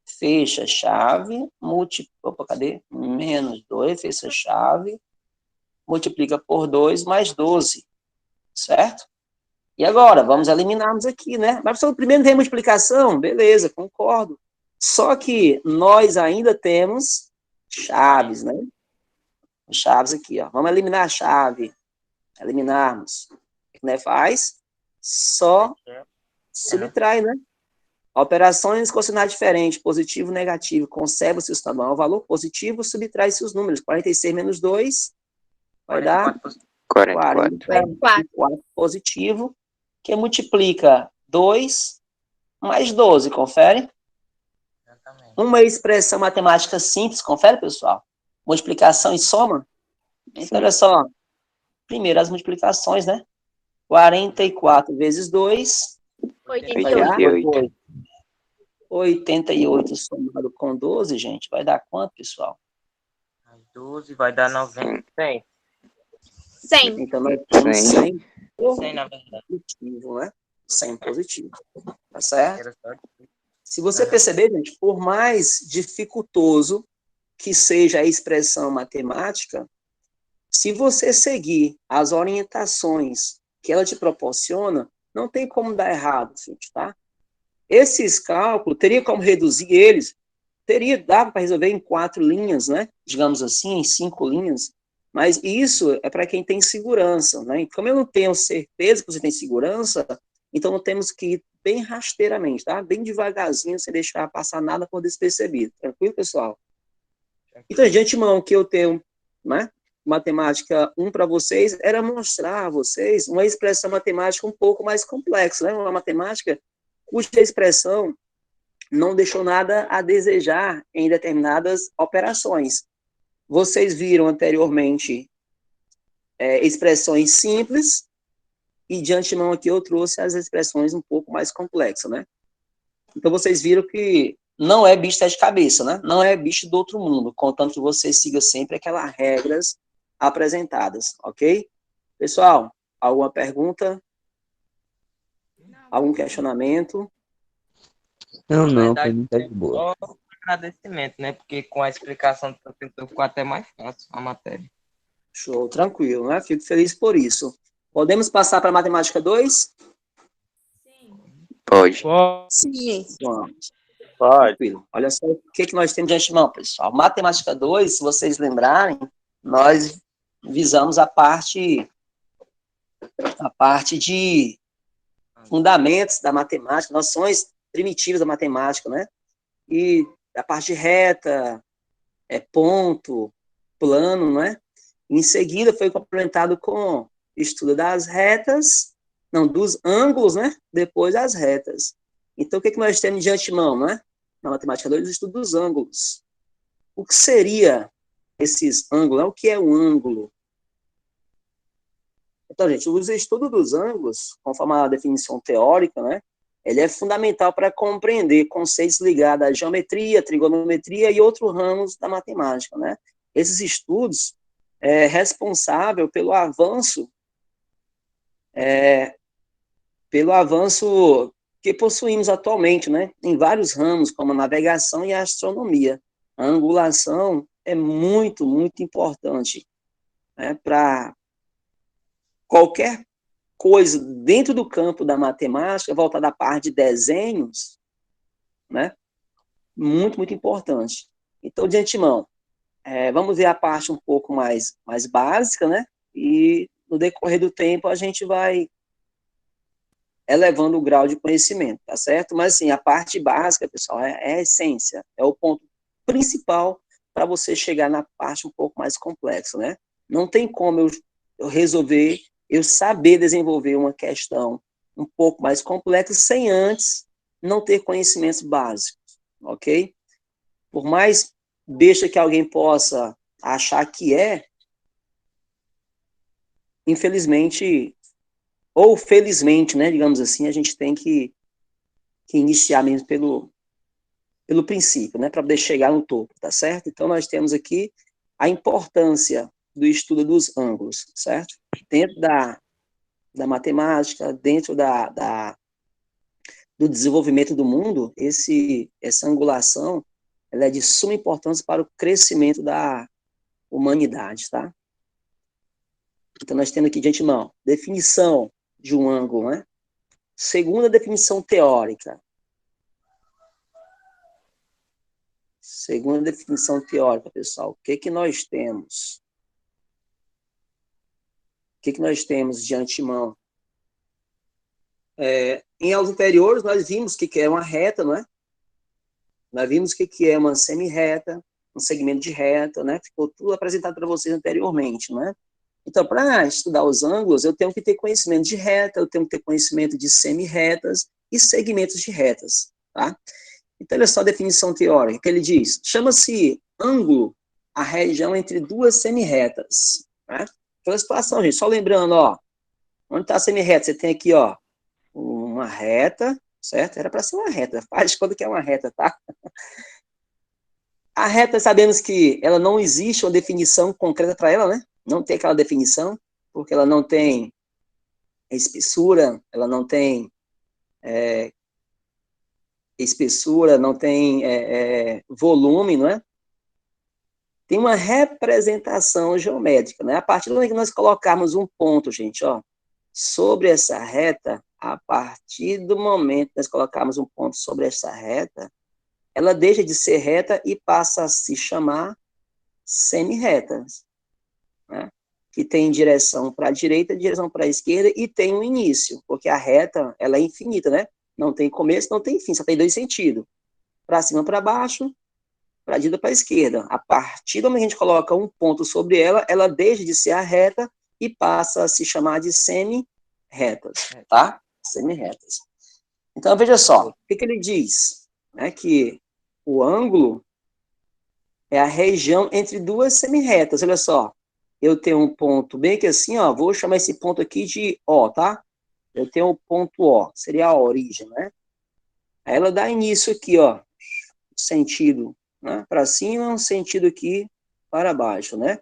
fecha a chave, cadê? Menos 2, fecha a chave, multiplica por 2 mais 12, certo? E agora, vamos eliminarmos aqui, né? Mas o primeiro tem multiplicação, beleza, concordo. Só que nós ainda temos chaves, né? Chaves aqui, ó. Vamos eliminar a chave. Eliminarmos. O que faz? Só subtrai, né? Operações com sinais diferentes, positivo e negativo, conserva-se o tamanho, o valor positivo, subtrai-se os números. 46 menos 2 vai dar 44 positivo, que multiplica 2 mais 12, confere?
Exatamente.
Uma expressão matemática simples, confere, pessoal? Multiplicação e soma. Então, olha só. Primeiro, as multiplicações, né? 44 vezes 2 vai
88.
dar 88 somado com 12, gente, vai dar quanto, pessoal?
12 vai dar 90. 100.
100.
Então, nós temos 100
100, na verdade.
positivo, né? 100 positivo, tá certo?
Era só-
Se você perceber, gente, por mais dificultoso que seja a expressão matemática, se você seguir as orientações que ela te proporciona, não tem como dar errado, gente, tá? Esses cálculos, teria como reduzir eles, dava para resolver em 4 linhas, né? Digamos assim, em 5 linhas, mas isso é para quem tem segurança, né? E como eu não tenho certeza que você tem segurança, então nós temos que ir bem rasteiramente, tá? Bem devagarzinho, sem deixar passar nada por despercebido. Tranquilo, pessoal? Então, de antemão, o que eu tenho, né? Matemática 1 para vocês, era mostrar a vocês uma expressão matemática um pouco mais complexa, né? Uma matemática cuja expressão não deixou nada a desejar em determinadas operações. Vocês viram anteriormente expressões simples, e de antemão aqui eu trouxe as expressões um pouco mais complexas, né? Então vocês viram que não é bicho de sete cabeças, né? Não é bicho do outro mundo, contanto que você siga sempre aquelas regras apresentadas, ok? Pessoal, alguma pergunta? Algum questionamento?
Não,
Na
não,
verdade,
pra mim tá de boa.
só agradecimento, né? Porque com a explicação do professor ficou até mais fácil a matéria.
Show, tranquilo, né? Fico feliz por isso. Podemos passar para a matemática 2?
Pode.
Sim.
Vamos.
Pode.
Tranquilo. Olha só o que nós temos de antemão, pessoal. Matemática 2, se vocês lembrarem, nós visamos a parte de fundamentos da matemática, noções primitivas da matemática, né? E a parte reta, ponto, plano, né? Em seguida foi complementado com estudo das retas, não, dos ângulos, né? Depois das retas. Então, o que nós temos de antemão, né? Na matemática 2, o estudo dos ângulos. O que seria esses ângulos? O que é um ângulo? Então, gente, o estudo dos ângulos, conforme a definição teórica, né? Ele é fundamental para compreender conceitos ligados à geometria, trigonometria e outros ramos da matemática, né? Esses estudos é responsável pelo avanço que possuímos atualmente, né, em vários ramos, como a navegação e a astronomia. A angulação é muito, muito importante, né, para qualquer coisa dentro do campo da matemática, voltada à parte de desenhos, né, muito, muito importante. Então, de antemão, vamos ver a parte um pouco mais básica, né, e no decorrer do tempo a gente vai elevando o grau de conhecimento, tá certo? Mas, assim, a parte básica, pessoal, é a essência, é o ponto principal para você chegar na parte um pouco mais complexa, né? Não tem como eu resolver, eu saber desenvolver uma questão um pouco mais complexa sem antes não ter conhecimentos básicos, ok? Por mais besta que alguém possa achar que infelizmente, ou felizmente, né, digamos assim, a gente tem que iniciar mesmo pelo princípio, né, para poder chegar no topo, tá certo? Então, nós temos aqui a importância do estudo dos ângulos, certo? Dentro da matemática, dentro do desenvolvimento do mundo, essa angulação, ela é de suma importância para o crescimento da humanidade, tá? Então, nós temos aqui de antemão, definição de um ângulo, né? Segunda definição teórica. Segunda definição teórica, pessoal. O que nós temos? O que nós temos de antemão? Em aulas anteriores, nós vimos o que é uma reta, não é? Nós vimos o que é uma semi-reta, um segmento de reta, né? Ficou tudo apresentado para vocês anteriormente, não é? Então, para estudar os ângulos, eu tenho que ter conhecimento de reta, eu tenho que ter conhecimento de semi-retas e segmentos de retas, tá? Então, olha só a definição teórica que ele diz. Chama-se ângulo a região entre duas semi-retas, né? Aquela situação, gente, só lembrando, ó, onde está a semi-reta? Você tem aqui, ó, uma reta, certo? Era para ser uma reta, faz de conta que é uma reta, tá? A reta, sabemos que ela não existe uma definição concreta para ela, né? Não tem aquela definição, porque ela não tem espessura, ela não tem espessura, não tem volume, não é? Tem uma representação geométrica, né? A partir do momento que nós colocarmos um ponto, gente, ó, sobre essa reta, a partir do momento que nós colocarmos um ponto sobre essa reta, ela deixa de ser reta e passa a se chamar semi-reta, né? Que tem direção para a direita, direção para a esquerda e tem um início, porque a reta, ela é infinita, né? Não tem começo, não tem fim, só tem dois sentidos. Para cima, para baixo, para a direita, para a esquerda. A partir do momento que a gente coloca um ponto sobre ela, ela deixa de ser a reta e passa a se chamar de semi-retas, tá? Semi-retas. Então, veja só, o que ele diz? É que o ângulo é a região entre duas semi-retas. Olha só, eu tenho um ponto bem aqui assim, ó, vou chamar esse ponto aqui de O, tá? Eu tenho o ponto O, seria a origem, né? Aí ela dá início aqui, ó, sentido, né, para cima, um sentido aqui para baixo, né?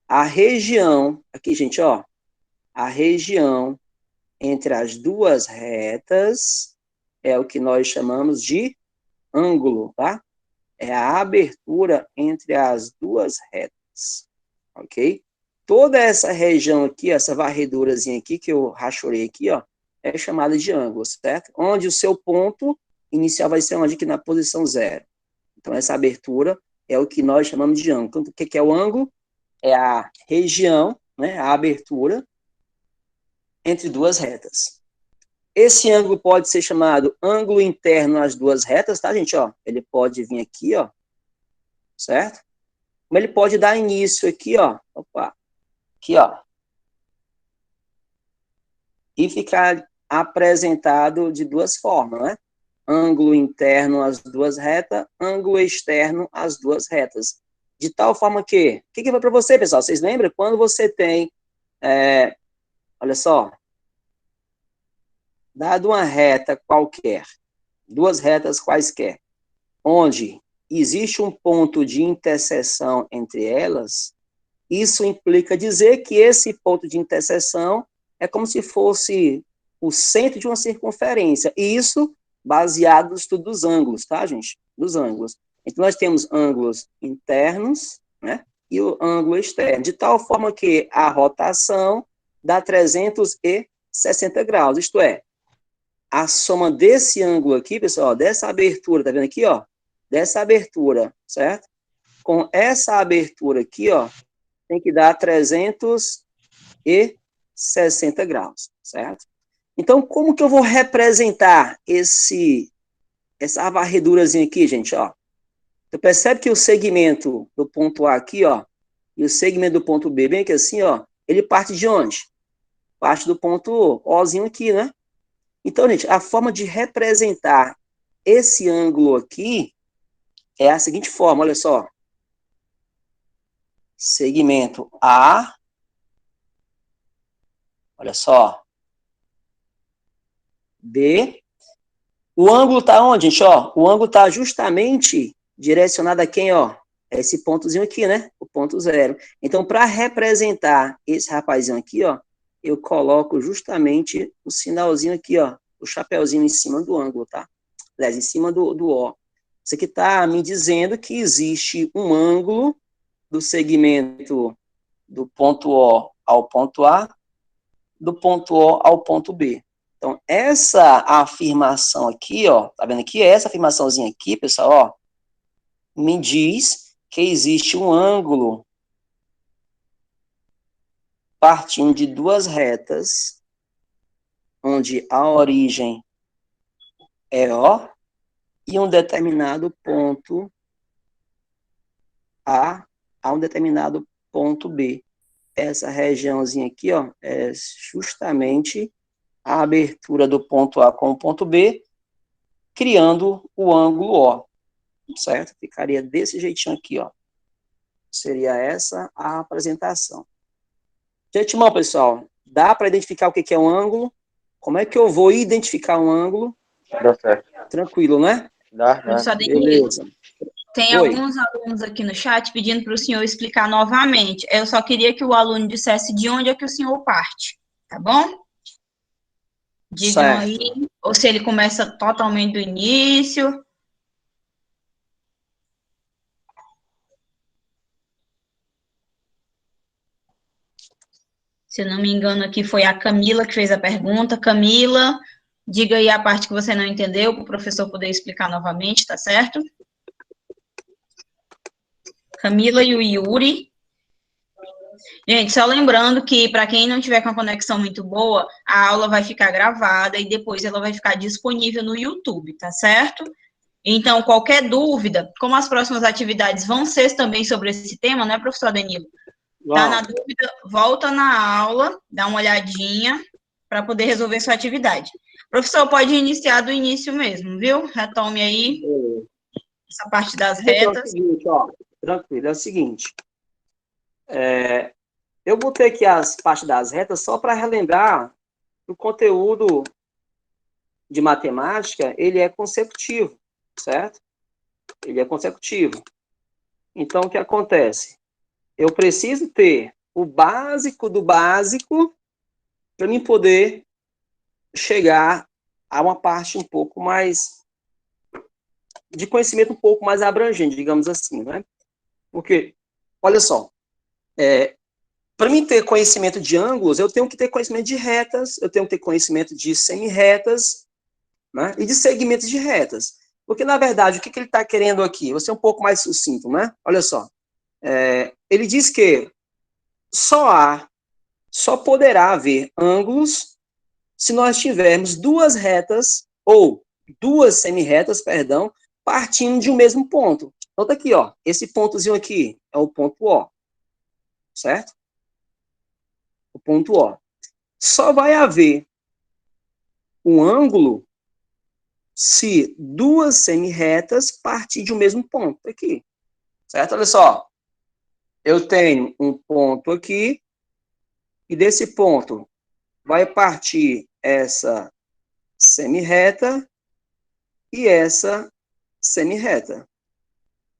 A região, aqui, gente, ó, a região entre as duas retas é o que nós chamamos de ângulo, tá? É a abertura entre as duas retas, ok? Toda essa região aqui, essa varredurazinha aqui, que eu rachorei aqui, ó, é chamada de ângulo, certo? Onde o seu ponto inicial vai ser onde? Aqui na posição zero. Então, essa abertura é o que nós chamamos de ângulo. Então, o que é o ângulo? É a região, né, a abertura entre duas retas. Esse ângulo pode ser chamado ângulo interno às duas retas, tá, gente? Ó, ele pode vir aqui, ó, certo? Como ele pode dar início aqui, ó, opa, aqui, ó, e ficar apresentado de duas formas, né? Ângulo interno às duas retas, ângulo externo às duas retas. De tal forma que, o que foi para você, pessoal? Vocês lembram? Quando você tem, olha só, dado uma reta qualquer, duas retas quaisquer, onde existe um ponto de interseção entre elas, isso implica dizer que esse ponto de interseção é como se fosse o centro de uma circunferência. E isso baseado no estudo dos ângulos, tá, gente? Dos ângulos. Então, nós temos ângulos internos, né? E o ângulo externo, de tal forma que a rotação dá 360 graus, isto é, a soma desse ângulo aqui, pessoal, dessa abertura, tá vendo aqui, ó? Dessa abertura, certo? Com essa abertura aqui, ó, tem que dar 360 graus, certo? Então, como que eu vou representar essa varredurazinha aqui, gente, ó? Você percebe que o segmento do ponto A aqui, ó, e o segmento do ponto B, bem aqui assim, ó, ele parte de onde? Parte do ponto Ozinho aqui, né? Então, gente, a forma de representar esse ângulo aqui é a seguinte forma, olha só. Segmento A, olha só, B. O ângulo está onde, gente? Ó, o ângulo está justamente direcionado a quem, ó? Esse pontozinho aqui, né? O ponto zero. Então, para representar esse rapazinho aqui, ó, eu coloco justamente o sinalzinho aqui, ó, o chapeuzinho em cima do ângulo, tá? Aliás, em cima do O. Isso aqui está me dizendo que existe um ângulo do segmento do ponto O ao ponto A, do ponto O ao ponto B. Então, essa afirmação aqui, ó, tá vendo aqui? Essa afirmaçãozinha aqui, pessoal, ó, me diz que existe um ângulo partindo de duas retas, onde a origem é O, e um determinado ponto A um determinado ponto B. Essa regiãozinha aqui, ó, é justamente a abertura do ponto A com o ponto B, criando o ângulo O, certo? Ficaria desse jeitinho aqui, ó. Seria essa a apresentação. De antemão, pessoal, dá para identificar o que é um ângulo? Como é que eu vou identificar um ângulo?
Dá certo.
Tranquilo, né?
Dá.
Professor Danilo,
Beleza.
tem
Oi.
alguns alunos aqui no chat pedindo para o senhor explicar novamente. Eu só queria que o aluno dissesse de onde é que o senhor parte, tá bom? Digam
Certo.
aí, ou se ele começa totalmente do início. Se eu não me engano, aqui foi a Camila que fez a pergunta. Camila, diga aí a parte que você não entendeu, para o professor poder explicar novamente, tá certo? Camila e o Yuri. Gente, só lembrando que, para quem não tiver com a conexão muito boa, a aula vai ficar gravada e depois ela vai ficar disponível no YouTube, tá certo? Então, qualquer dúvida, como as próximas atividades vão ser também sobre esse tema, né, professor Danilo? Tá na dúvida, volta na aula, dá uma olhadinha para poder resolver sua atividade. Professor, pode iniciar do início mesmo, viu? Retome aí essa parte das
Então, é o
retas.
seguinte, ó, tranquilo, é o seguinte. Eu botei aqui as partes das retas só para relembrar que o conteúdo de matemática, ele é consecutivo, certo? Ele é consecutivo. Então, o que acontece? Eu preciso ter o básico do básico para mim poder chegar a uma parte um pouco mais de conhecimento um pouco mais abrangente, digamos assim, né? Porque, olha só, para mim ter conhecimento de ângulos, eu tenho que ter conhecimento de retas, eu tenho que ter conhecimento de semi-retas, né? E de segmentos de retas. Porque, na verdade, o que ele está querendo aqui? Vou ser um pouco mais sucinto, né? Olha só. Ele diz que só poderá haver ângulos se nós tivermos duas retas, ou duas semi-retas, perdão, partindo de um mesmo ponto. Então, tá aqui, ó. Esse pontozinho aqui é o ponto O. Certo? O ponto O. Só vai haver um ângulo se duas semi-retas partir de um mesmo ponto aqui. Certo? Olha só. Eu tenho um ponto aqui, e desse ponto vai partir essa semi-reta e essa semi-reta.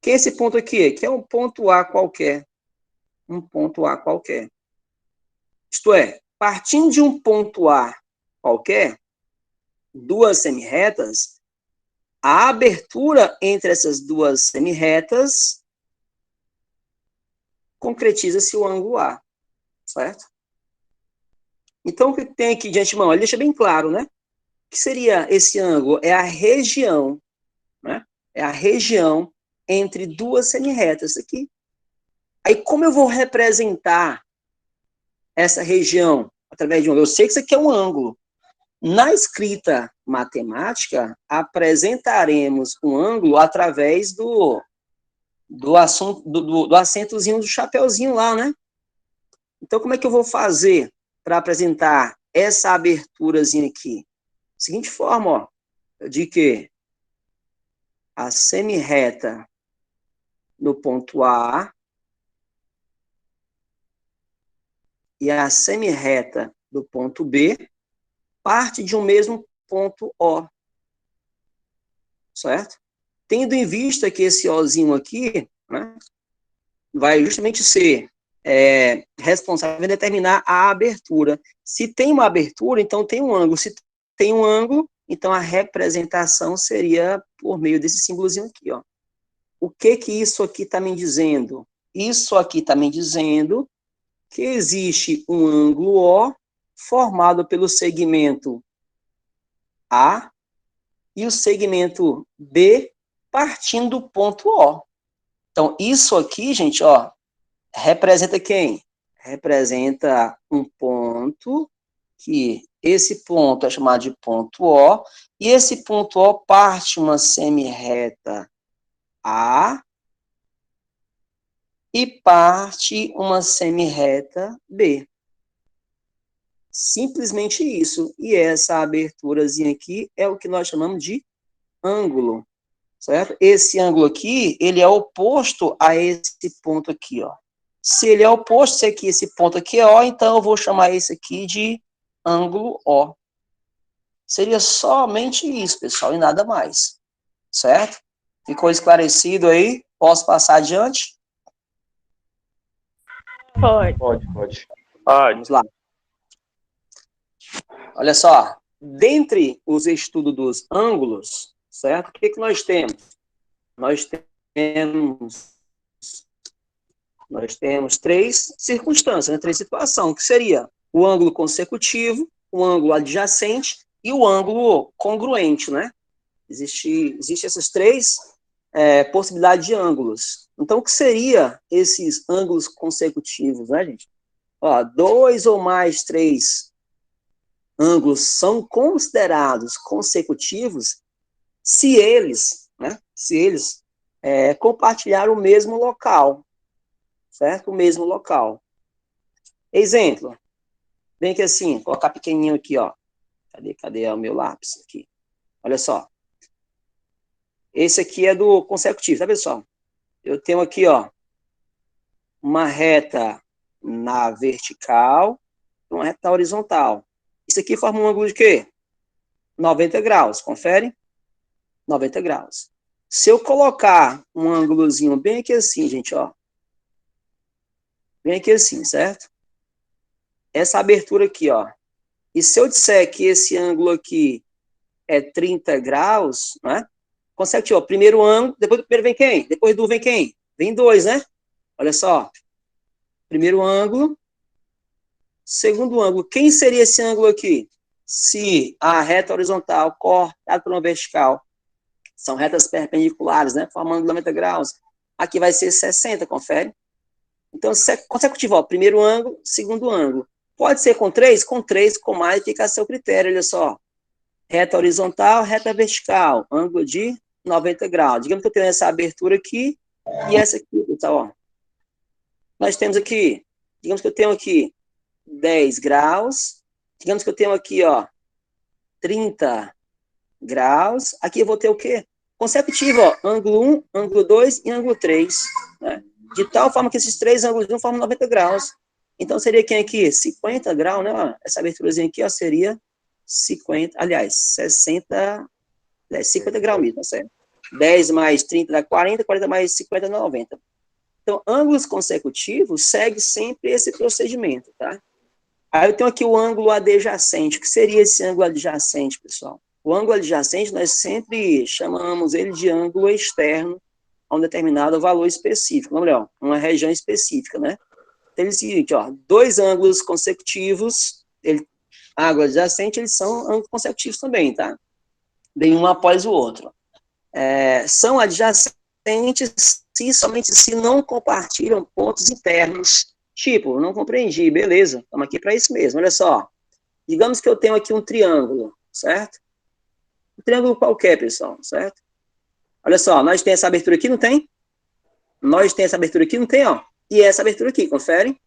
Que é esse ponto aqui? Que é um ponto A qualquer. Um ponto A qualquer. Isto é, partindo de um ponto A qualquer, duas semi-retas, a abertura entre essas duas semi-retas concretiza-se o ângulo A, certo? Então, o que tem aqui de antemão? Ele deixa bem claro, né? O que seria esse ângulo? É a região, né? É a região entre duas semi-retas aqui. Aí, como eu vou representar essa região através de um ângulo? Eu sei que isso aqui é um ângulo. Na escrita matemática, apresentaremos um ângulo através do acentozinho do chapeuzinho lá, né? Então, como é que eu vou fazer para apresentar essa aberturazinha aqui? Seguinte forma, ó, de que a semi-reta no ponto A e a semi-reta do ponto B parte de um mesmo ponto O, certo? Tendo em vista que esse Ozinho aqui, né, vai justamente ser responsável em determinar a abertura. Se tem uma abertura, então tem um ângulo. Se tem um ângulo, então a representação seria por meio desse símbolozinho aqui, ó. O que isso aqui está me dizendo? Isso aqui está me dizendo que existe um ângulo O formado pelo segmento A e o segmento B partindo do ponto O. Então, isso aqui, gente, ó, representa quem? Representa um ponto, que esse ponto é chamado de ponto O, e esse ponto O parte uma semi-reta A e parte uma semi-reta B. Simplesmente isso. E essa aberturazinha aqui é o que nós chamamos de ângulo, certo? Esse ângulo aqui, ele é oposto a esse ponto aqui, ó. Se ele é oposto, esse ponto aqui é O, então eu vou chamar esse aqui de ângulo O. Seria somente isso, pessoal, e nada mais. Certo? Ficou esclarecido aí? Posso passar adiante?
Pode.
Vamos lá. Olha só, dentre os estudos dos ângulos, certo? O que nós temos? Nós temos três circunstâncias, né? Três situações, que seria o ângulo consecutivo, o ângulo adjacente e o ângulo congruente, né? Existem essas três possibilidades de ângulos. Então, o que seria esses ângulos consecutivos, né, gente? Ó, 2 ou mais 3 ângulos são considerados consecutivos se eles compartilharem o mesmo local, certo? O mesmo local. Exemplo, bem que assim, colocar pequenininho aqui, ó. Cadê o meu lápis aqui? Olha só. Esse aqui é do consecutivo, tá, pessoal? Eu tenho aqui, ó, uma reta na vertical e uma reta na horizontal. Isso aqui forma um ângulo de quê? 90 graus, confere? 90 graus. Se eu colocar um ângulozinho bem aqui assim, gente, ó. Bem aqui assim, certo? Essa abertura aqui, ó. E se eu disser que esse ângulo aqui é 30 graus, né? Consecutivo, ó. Primeiro ângulo, depois do primeiro vem quem? Depois do vem quem? Vem 2, né? Olha só. Primeiro ângulo. Segundo ângulo. Quem seria esse ângulo aqui? Se a reta horizontal cortada por uma vertical são retas perpendiculares, né? Formando 90 graus. Aqui vai ser 60, confere? Então, consecutivo, ó. Primeiro ângulo, segundo ângulo. Pode ser com 3? Com 3, com mais, fica a seu critério, olha só. Reta horizontal, reta vertical. Ângulo de 90 graus. Digamos que eu tenho essa abertura aqui e essa aqui, pessoal, ó. Nós temos aqui, digamos que eu tenho aqui 10 graus. Digamos que eu tenho aqui, ó, 30 graus. Aqui eu vou ter o quê? Consecutivo, ó, ângulo 1, ângulo 2 e ângulo 3. Né? De tal forma que esses três ângulos formam 90 graus. Então, seria quem aqui? 50 graus, né? Ó, essa aberturazinha aqui, ó, seria 50, aliás, 60 graus mesmo, tá certo? 10 mais 30 dá 40, 40 mais 50 dá 90. Então, ângulos consecutivos segue sempre esse procedimento, tá? Aí eu tenho aqui o ângulo adjacente. O que seria esse ângulo adjacente, pessoal? O ângulo adjacente, nós sempre chamamos ele de ângulo externo a um determinado valor específico, ou melhor, uma região específica, né? Então, é o seguinte, ó, dois ângulos consecutivos, ângulo adjacente, eles são ângulos consecutivos também, tá? Bem um após o outro. São adjacentes somente se não compartilham pontos internos. Tipo, não compreendi, beleza, estamos aqui para isso mesmo, olha só. Digamos que eu tenho aqui um triângulo, certo? Um triângulo qualquer, pessoal, certo? Olha só, nós temos essa abertura aqui, não tem? Nós temos essa abertura aqui, não tem, ó? E essa abertura aqui, confere?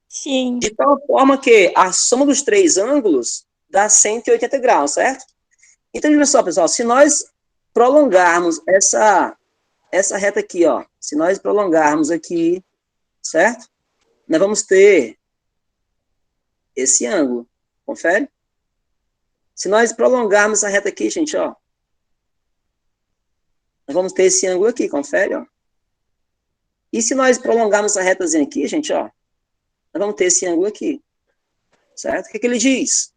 Sim.
De tal forma que a soma dos três ângulos dá 180 graus, certo? Então, olha só, pessoal, se nós prolongarmos essa reta aqui, ó, se nós prolongarmos aqui, certo? Nós vamos ter esse ângulo, confere? Se nós prolongarmos essa reta aqui, gente, ó, nós vamos ter esse ângulo aqui, confere, ó. E se nós prolongarmos essa retazinha aqui, gente, ó, nós vamos ter esse ângulo aqui, certo? O que ele diz?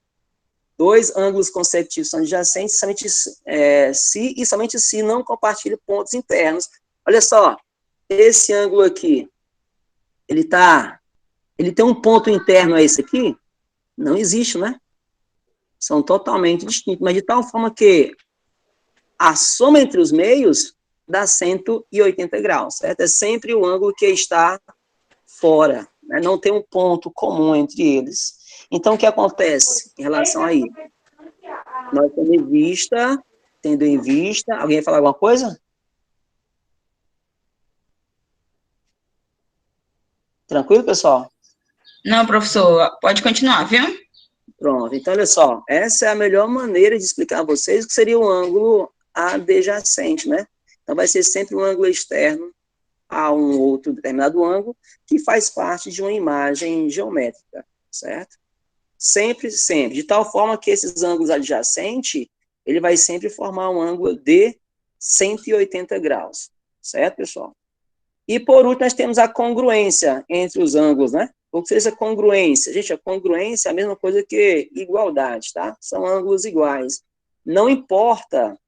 Dois ângulos consecutivos são adjacentes somente somente se não compartilham pontos internos. Olha só, esse ângulo aqui, ele tem um ponto interno a esse aqui? Não existe, né? São totalmente distintos, mas de tal forma que a soma entre os meios dá 180 graus, certo? É sempre o ângulo que está fora, né? Não tem um ponto comum entre eles. Então, o que acontece em relação a isso? Nós tendo em vista, alguém vai falar alguma coisa? Tranquilo, pessoal?
Não, professor, pode continuar, viu?
Pronto, então, olha só, essa é a melhor maneira de explicar a vocês o que seria o ângulo adjacente, né? Então, vai ser sempre um ângulo externo a um outro determinado ângulo que faz parte de uma imagem geométrica, certo? Sempre, sempre. De tal forma que esses ângulos adjacentes, ele vai sempre formar um ângulo de 180 graus, certo, pessoal? E, por último, nós temos a congruência entre os ângulos, né? O que seja congruência? Gente, a congruência é a mesma coisa que igualdade, tá? São ângulos iguais. Não importa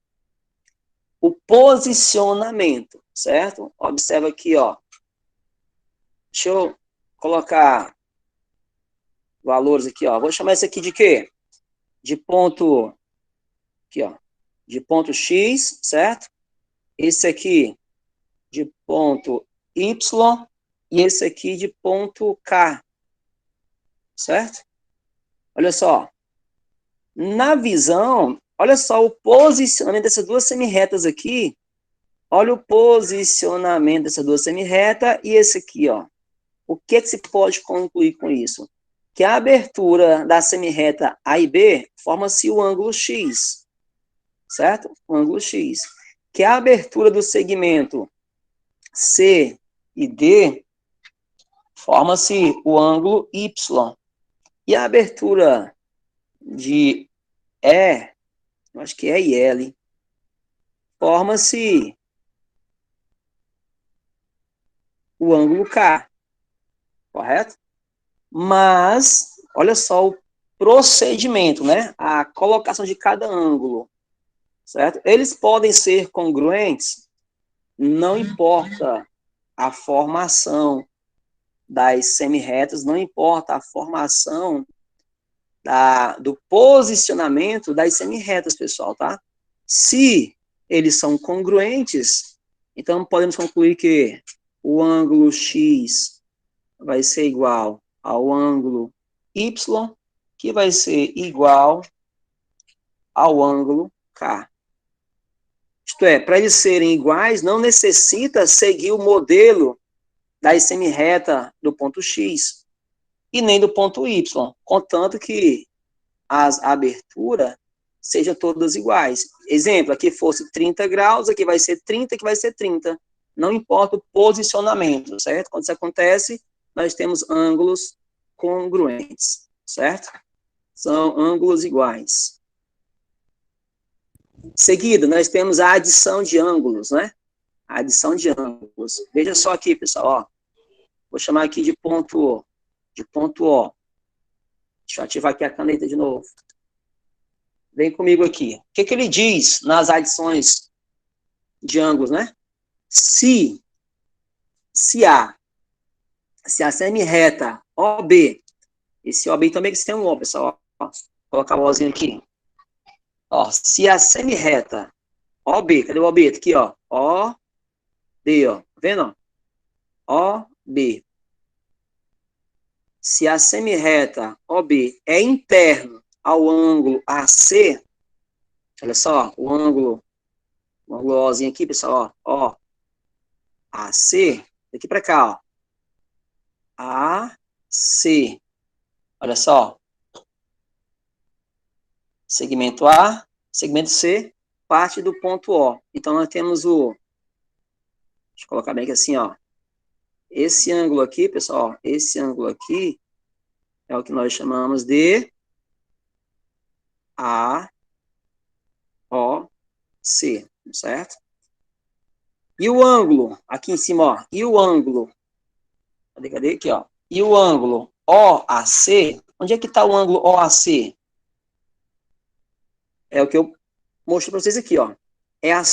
o posicionamento, certo? Observa aqui, ó. Deixa eu colocar valores aqui, ó. Vou chamar isso aqui de quê? De ponto, aqui, ó. De ponto X, certo? Esse aqui de ponto Y e esse aqui de ponto K, certo? Olha só. Na visão, olha só o posicionamento dessas duas semirretas aqui. Olha o posicionamento dessas duas semirretas e esse aqui, ó. O que se pode concluir com isso? Que a abertura da semirreta A e B forma-se o ângulo X, certo? O ângulo X. Que a abertura do segmento C e D forma-se o ângulo Y. E a abertura de E, eu acho que é E e L, forma-se o ângulo K, correto? Mas, olha só o procedimento, né? A colocação de cada ângulo, certo? Eles podem ser congruentes, não importa a formação das semirretas, não importa a formação do posicionamento das semirretas, pessoal, tá? Se eles são congruentes, então podemos concluir que o ângulo X vai ser igual ao ângulo Y, que vai ser igual ao ângulo K. Isto é, para eles serem iguais, não necessita seguir o modelo da semirreta do ponto X e nem do ponto Y, contanto que as aberturas sejam todas iguais. Exemplo, aqui fosse 30 graus, aqui vai ser 30, aqui vai ser 30. Não importa o posicionamento, certo? Quando isso acontece, nós temos ângulos congruentes, certo? São ângulos iguais. Seguido, nós temos a adição de ângulos, né? A adição de ângulos. Veja só aqui, pessoal, ó. Vou chamar aqui de ponto O. Deixa eu ativar aqui a caneta de novo. Vem comigo aqui. O que ele diz nas adições de ângulos, né? Se a semirreta OB, esse OB também que tem um O, pessoal, ó, vou colocar o Ozinho aqui. Ó, se a semirreta OB, cadê o OB? Aqui, ó, OB, ó, tá vendo? OB. Se a semirreta OB é interno ao ângulo AC, olha só, o ângulo Ozinho aqui, pessoal, ó, AC, daqui para cá, ó, AC, olha só, segmento A, segmento C, parte do ponto O. Então, nós temos deixa eu colocar bem aqui assim, ó, esse ângulo aqui, pessoal, ó, esse ângulo aqui é o que nós chamamos de AOC, certo? E o ângulo, aqui em cima, ó, e o ângulo, cadê aqui, ó, e o ângulo OAC, onde é que está o ângulo OAC? É o que eu mostro para vocês aqui, ó, é a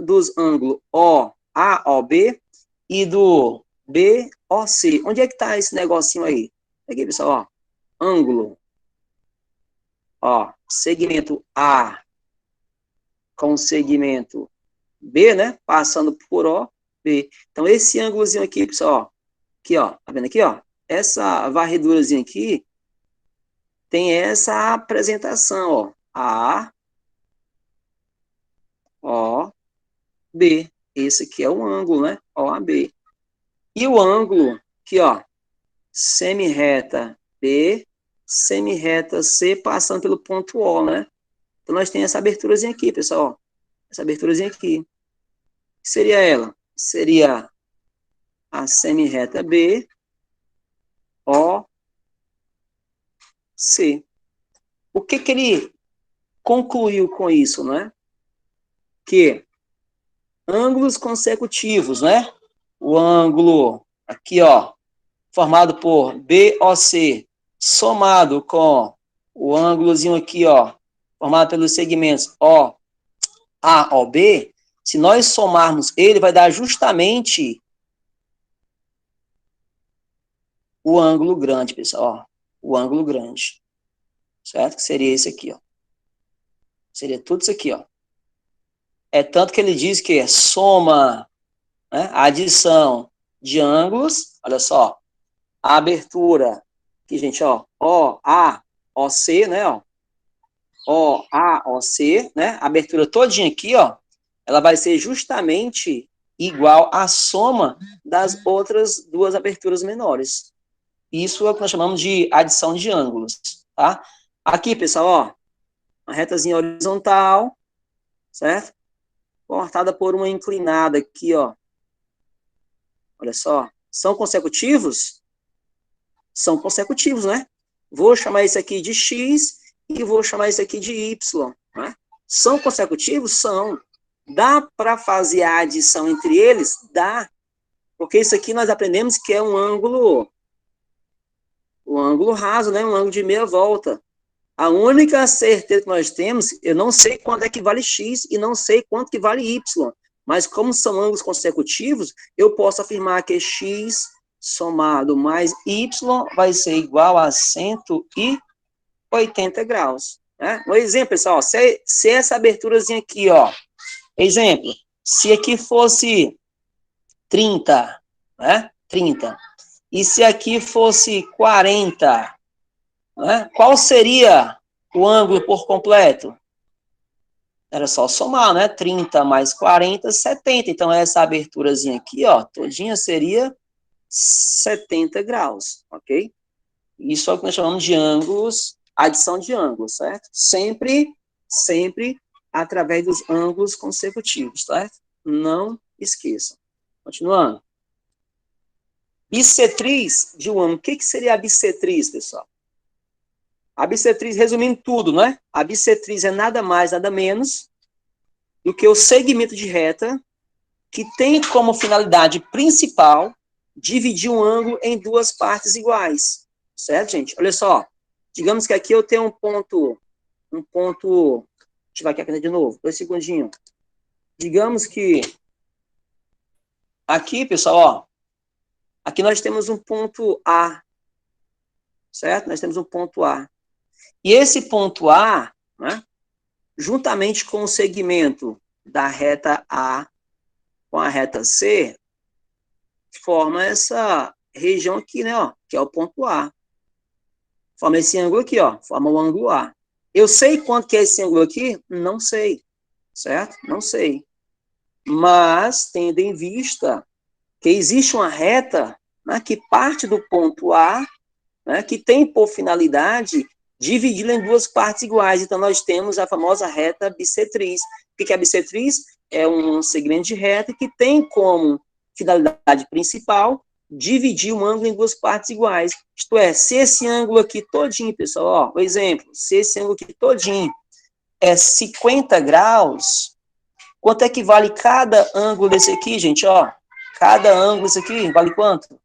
dos ângulos OAOB e do BOC. Onde é que está esse negocinho aí? Aqui, pessoal, ó, ângulo, ó, segmento A com segmento B, né, passando por OB. Então, esse ângulozinho aqui, pessoal, ó, aqui, ó, tá vendo aqui, ó, essa varredurazinha aqui tem essa apresentação, ó, A, O, B. Esse aqui é o ângulo, né, OAB. E o ângulo, aqui, ó, semirreta B, semirreta C, passando pelo ponto O, né? Então, nós temos essa aberturazinha aqui, pessoal, ó. Essa aberturazinha aqui. O que seria ela? Seria a semirreta B, O, C. O que que ele concluiu com isso, né? Que ângulos consecutivos, né? O ângulo aqui, ó, formado por BOC, somado com o ângulozinho aqui, ó, formado pelos segmentos OA, OB, se nós somarmos ele, vai dar justamente o ângulo grande, pessoal, ó, o ângulo grande, certo? Que seria esse aqui, ó. Seria tudo isso aqui, ó. É tanto que ele diz que é soma, né, adição de ângulos, olha só, a abertura, aqui, gente, ó, OA, OC, né, ó, OA, OC, né, a abertura todinha aqui, ó, ela vai ser justamente igual à soma das outras duas aberturas menores. Isso é o que nós chamamos de adição de ângulos, tá? Aqui, pessoal, ó, uma retazinha horizontal, certo? Cortada por uma inclinada aqui, ó. Olha só. São consecutivos? São consecutivos, né? Vou chamar isso aqui de X e vou chamar isso aqui de Y, né? São consecutivos? São. Dá para fazer a adição entre eles? Dá. Porque isso aqui nós aprendemos que é um ângulo raso, né? Um ângulo de meia volta. A única certeza que nós temos, eu não sei quanto é que vale X e não sei quanto que vale Y, mas como são ângulos consecutivos, eu posso afirmar que X somado mais Y vai ser igual a 180 graus. Né? Um exemplo, pessoal, se essa aberturazinha aqui, ó, exemplo, se aqui fosse 30, né? 30, e se aqui fosse 40, né? Qual seria o ângulo por completo? Era só somar, né? 30 mais 40, 70. Então, essa aberturazinha aqui, ó, todinha seria 70 graus, ok? Isso é o que nós chamamos de ângulos, adição de ângulos, certo? Sempre através dos ângulos consecutivos, certo? Não esqueçam. Continuando. Bissetriz de um ângulo. O que seria a bissetriz, pessoal? A bissetriz, resumindo tudo, né? A bissetriz é nada mais, nada menos do que o segmento de reta que tem como finalidade principal dividir um ângulo em duas partes iguais. Certo, gente? Olha só. Digamos que aqui eu tenho um ponto... Deixa eu ativar aqui a caneta de novo. 2 segundinhos. Digamos que... Aqui, pessoal, ó. Aqui nós temos um ponto A. Certo? Nós temos um ponto A. E esse ponto A, né, juntamente com o segmento da reta A com a reta C, forma essa região aqui, né, ó, que é o ponto A. Forma esse ângulo aqui, ó, forma o ângulo A. Eu sei quanto que é esse ângulo aqui? Não sei, certo? Não sei. Mas, tendo em vista que existe uma reta, né, que parte do ponto A, né, que tem por finalidade dividir em duas partes iguais. Então, nós temos a famosa reta bissetriz. O que é a bissetriz? É um segmento de reta que tem como finalidade principal dividir um ângulo em duas partes iguais. Isto é, se esse ângulo aqui todinho, pessoal, ó, por exemplo, se esse ângulo aqui todinho é 50 graus, quanto é que vale cada ângulo desse aqui, gente? Ó, cada ângulo desse aqui vale quanto?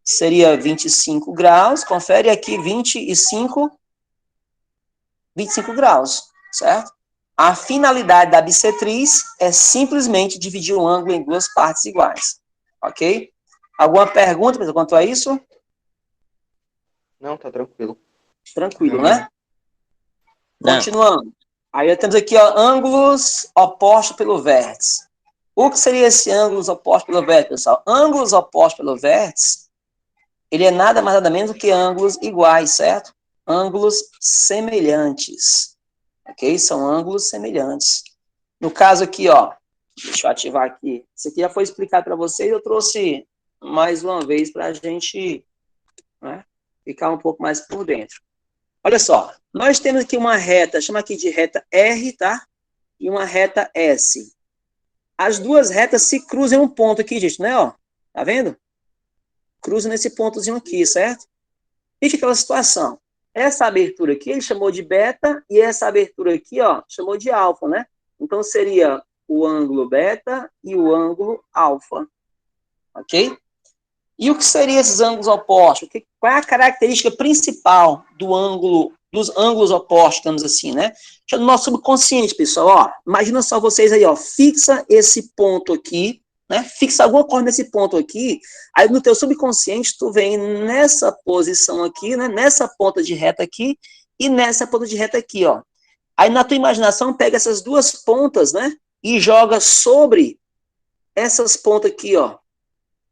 Seria 25 graus, confere aqui 25 graus, certo? A finalidade da bissetriz é simplesmente dividir o ângulo em duas partes iguais, ok? Alguma pergunta, pessoal, quanto a isso?
Não, tá tranquilo.
Tranquilo, né? Não. Continuando. Aí temos aqui, ó, ângulos opostos pelo vértice. O que seria esse ângulos opostos pelo vértice, pessoal? Ângulos opostos pelo vértice, ele é nada mais nada menos do que ângulos iguais, certo? Ângulos semelhantes. Ok? São ângulos semelhantes. No caso aqui, ó, deixa eu ativar aqui. Isso aqui já foi explicado para vocês, eu trouxe mais uma vez para a gente, né, ficar um pouco mais por dentro. Olha só, nós temos aqui uma reta, chama aqui de reta R, tá? E uma reta S. As duas retas se cruzam em um ponto aqui, gente, né, ó? Tá vendo? Cruza nesse pontozinho aqui, certo? E fica aquela situação. Essa abertura aqui ele chamou de beta e essa abertura aqui, ó, chamou de alfa, né? Então seria o ângulo beta e o ângulo alfa. Ok? E o que seriam esses ângulos opostos? Qual é a característica principal dos ângulos opostos, digamos assim, né? No nosso subconsciente, pessoal, ó, imagina só vocês aí, ó, fixa esse ponto aqui, né? Fixa alguma coisa nesse ponto aqui, aí no teu subconsciente tu vem nessa posição aqui, né? Nessa ponta de reta aqui e nessa ponta de reta aqui, ó. Aí na tua imaginação pega essas duas pontas, né? E joga sobre essas pontas aqui, ó.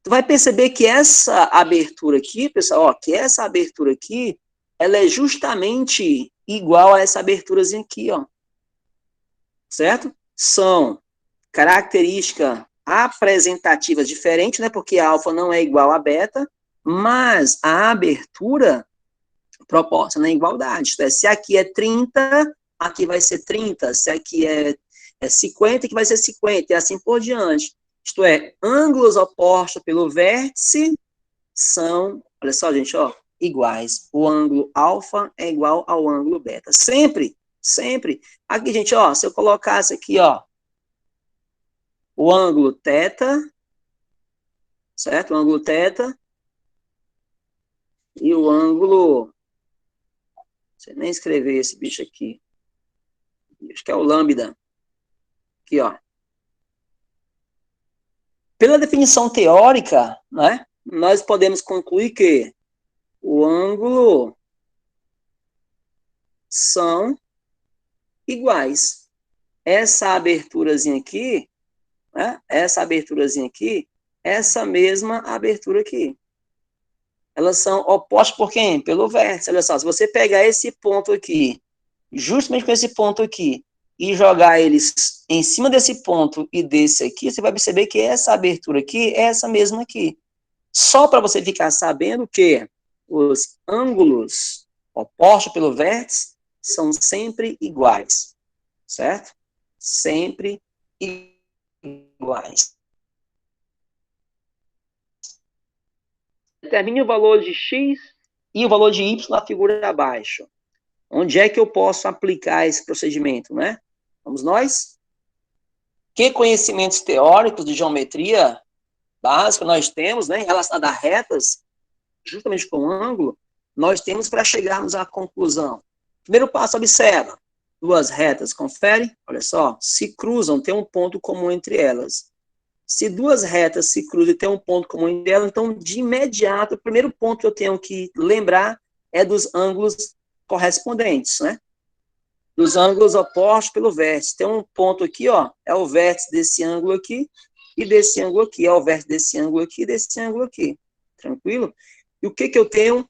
Tu vai perceber que essa abertura aqui, pessoal, ó, que essa abertura aqui, ela é justamente igual a essa aberturazinha aqui, ó. Certo? São características apresentativas diferentes, né? Porque a alfa não é igual a beta, mas a abertura proporciona a igualdade. Então, se aqui é 30, aqui vai ser 30. Se aqui é 50, aqui vai ser 50, e assim por diante. Isto é, ângulos opostos pelo vértice são, olha só, gente, ó, iguais. O ângulo alfa é igual ao ângulo beta. Sempre, sempre. Aqui, gente, ó, se eu colocasse aqui, ó, o ângulo θ, certo? O ângulo θ e o ângulo, não sei nem escrever esse bicho aqui. Acho que é o lambda. Aqui, ó. Pela definição teórica, né, nós podemos concluir que o ângulo são iguais. Essa aberturazinha aqui, né, essa aberturazinha aqui, essa mesma abertura aqui. Elas são opostas por quem? Pelo vértice. Olha só, se você pegar esse ponto aqui, justamente com esse ponto aqui, e jogar eles em cima desse ponto e desse aqui, você vai perceber que essa abertura aqui é essa mesma aqui. Só para você ficar sabendo que os ângulos opostos pelo vértice são sempre iguais, certo? Sempre iguais. Determine o valor de x e o valor de y na figura abaixo. Onde é que eu posso aplicar esse procedimento, né? Vamos nós? Que conhecimentos teóricos de geometria básica nós temos, né, em relação a retas, justamente com ângulo, nós temos para chegarmos à conclusão. Primeiro passo, observa. Duas retas, confere, olha só, se cruzam, tem um ponto comum entre elas. Se duas retas se cruzam e tem um ponto comum entre elas, então, de imediato, o primeiro ponto que eu tenho que lembrar é dos ângulos correspondentes, né? Dos ângulos opostos pelo vértice. Tem um ponto aqui, ó, é o vértice desse ângulo aqui, e desse ângulo aqui, é o vértice desse ângulo aqui, e desse ângulo aqui. Tranquilo? E o que que eu tenho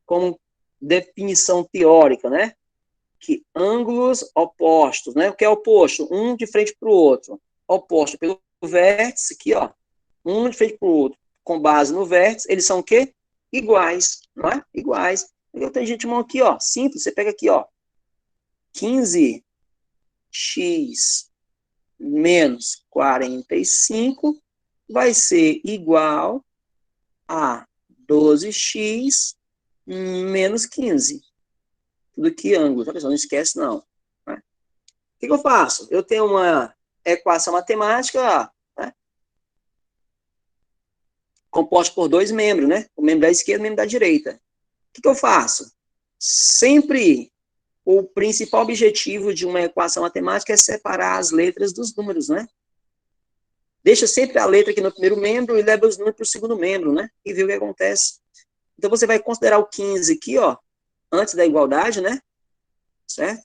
como definição teórica, né? Que ângulos opostos, né? O que é oposto? Um de frente para o outro. Oposto pelo vértice, aqui, ó. Um de frente para o outro. Com base no vértice, eles são o quê? Iguais, não é? Iguais. Eu tenho gente mão aqui, ó. Simples, você pega aqui, ó. 15x menos 45 vai ser igual a 12x menos 15. Tudo que ângulo, tá, pessoal? Não esquece, não. Né? O que eu faço? Eu tenho uma equação matemática, né, composta por dois membros, né? O membro da esquerda e o membro da direita. O que eu faço? Sempre o principal objetivo de uma equação matemática é separar as letras dos números, né? Deixa sempre a letra aqui no primeiro membro e leva os números para o segundo membro, né? E vê o que acontece. Então, você vai considerar o 15 aqui, ó, antes da igualdade, né? Certo?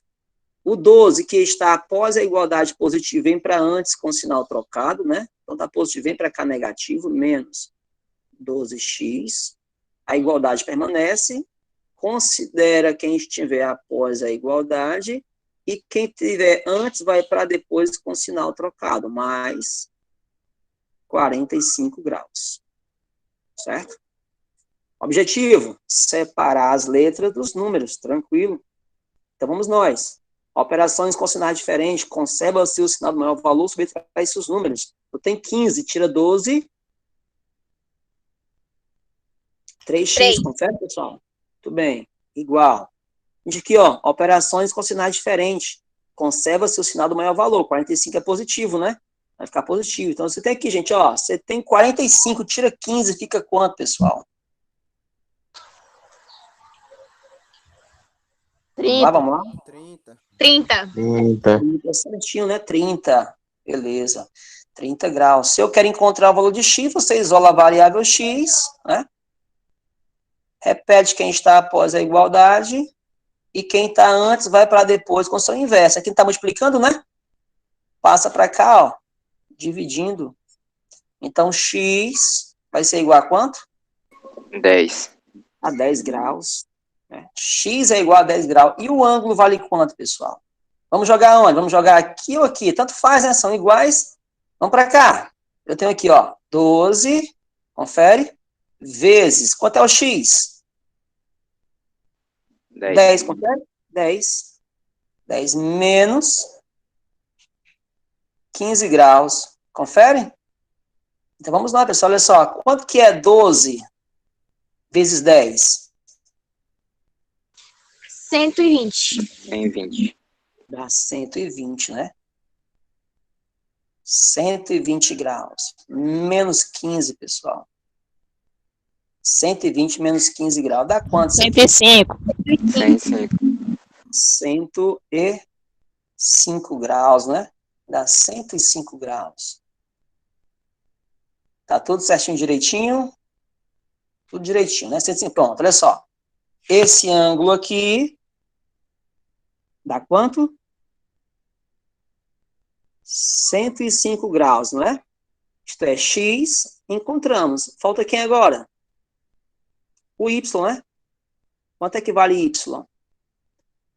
O 12, que está após a igualdade positiva, vem para antes com sinal trocado, né? Então, tá positivo, vem para cá negativo, menos 12x. A igualdade permanece. Considera quem estiver após a igualdade, e quem estiver antes vai para depois com sinal trocado, mais 45 graus. Certo? Objetivo, separar as letras dos números, tranquilo. Então vamos nós. Operações com sinais diferentes, conserva-se o sinal do maior valor, subtrai esses números. Eu tenho 15, tira 12, 3x,
Três.
confere, pessoal? Muito bem, igual. Gente, aqui, ó, operações com sinais diferentes. Conserva-se o sinal do maior valor. 45 é positivo, né? Vai ficar positivo. Então, você tem aqui, gente, ó, você tem 45, tira 15, fica quanto, pessoal? Vamos lá?
30.
30.
30.
30 certinho, né? 30. Beleza. 30 graus. Se eu quero encontrar o valor de x, você isola a variável x, né? Repete quem está após a igualdade. E quem está antes vai para depois com sua inversa. Aqui está multiplicando, né? Passa para cá, ó. Dividindo. Então, x vai ser igual a quanto?
10.
A 10 graus. Né? X é igual a 10 graus. E o ângulo vale quanto, pessoal? Vamos jogar onde? Vamos jogar aqui ou aqui? Tanto faz, né? São iguais. Vamos para cá. Eu tenho aqui, ó, 12, confere, vezes, quanto é o x?
10.
10, confere? 10. 10 menos 15 graus. Confere? Então, vamos lá, pessoal, olha só. Quanto que é 12 vezes 10?
120.
120.
Dá 120, né? 120 graus. Menos 15, pessoal. 120 menos 15 graus. Dá quanto isso aqui?
105.
105.
105 graus, né? Dá 105 graus. Tá tudo certinho, direitinho? Tudo direitinho, né? 105, pronto, olha só. Esse ângulo aqui dá quanto? 105 graus, não é? Isto é x, encontramos. Falta quem agora? O y, né? Quanto é que vale y?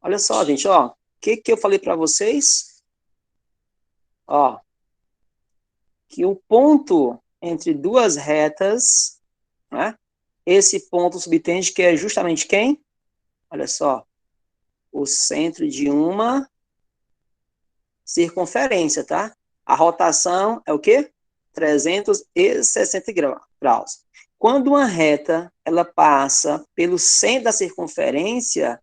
Olha só, gente, ó. O que eu falei para vocês? Ó. Que o ponto entre duas retas, né? Esse ponto subtende que é justamente quem? Olha só. O centro de uma circunferência, tá? A rotação é o quê? 360 graus. Quando uma reta ela passa pelo centro da circunferência,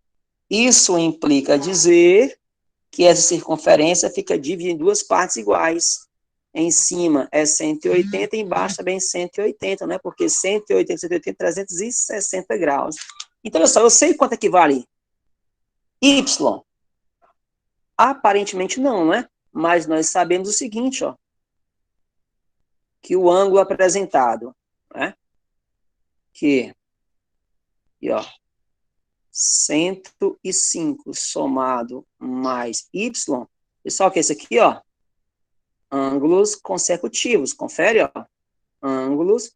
isso implica dizer que essa circunferência fica dividida em duas partes iguais. Em cima é 180, embaixo também 180, né? Porque 180, 180, 360 graus. Então, olha só, eu sei quanto equivale y. Aparentemente não, né? Mas nós sabemos o seguinte, ó. Que o ângulo apresentado, né? Que, e ó, 105 somado mais y, pessoal, que é esse aqui, ó, ângulos consecutivos, confere, ó, ângulos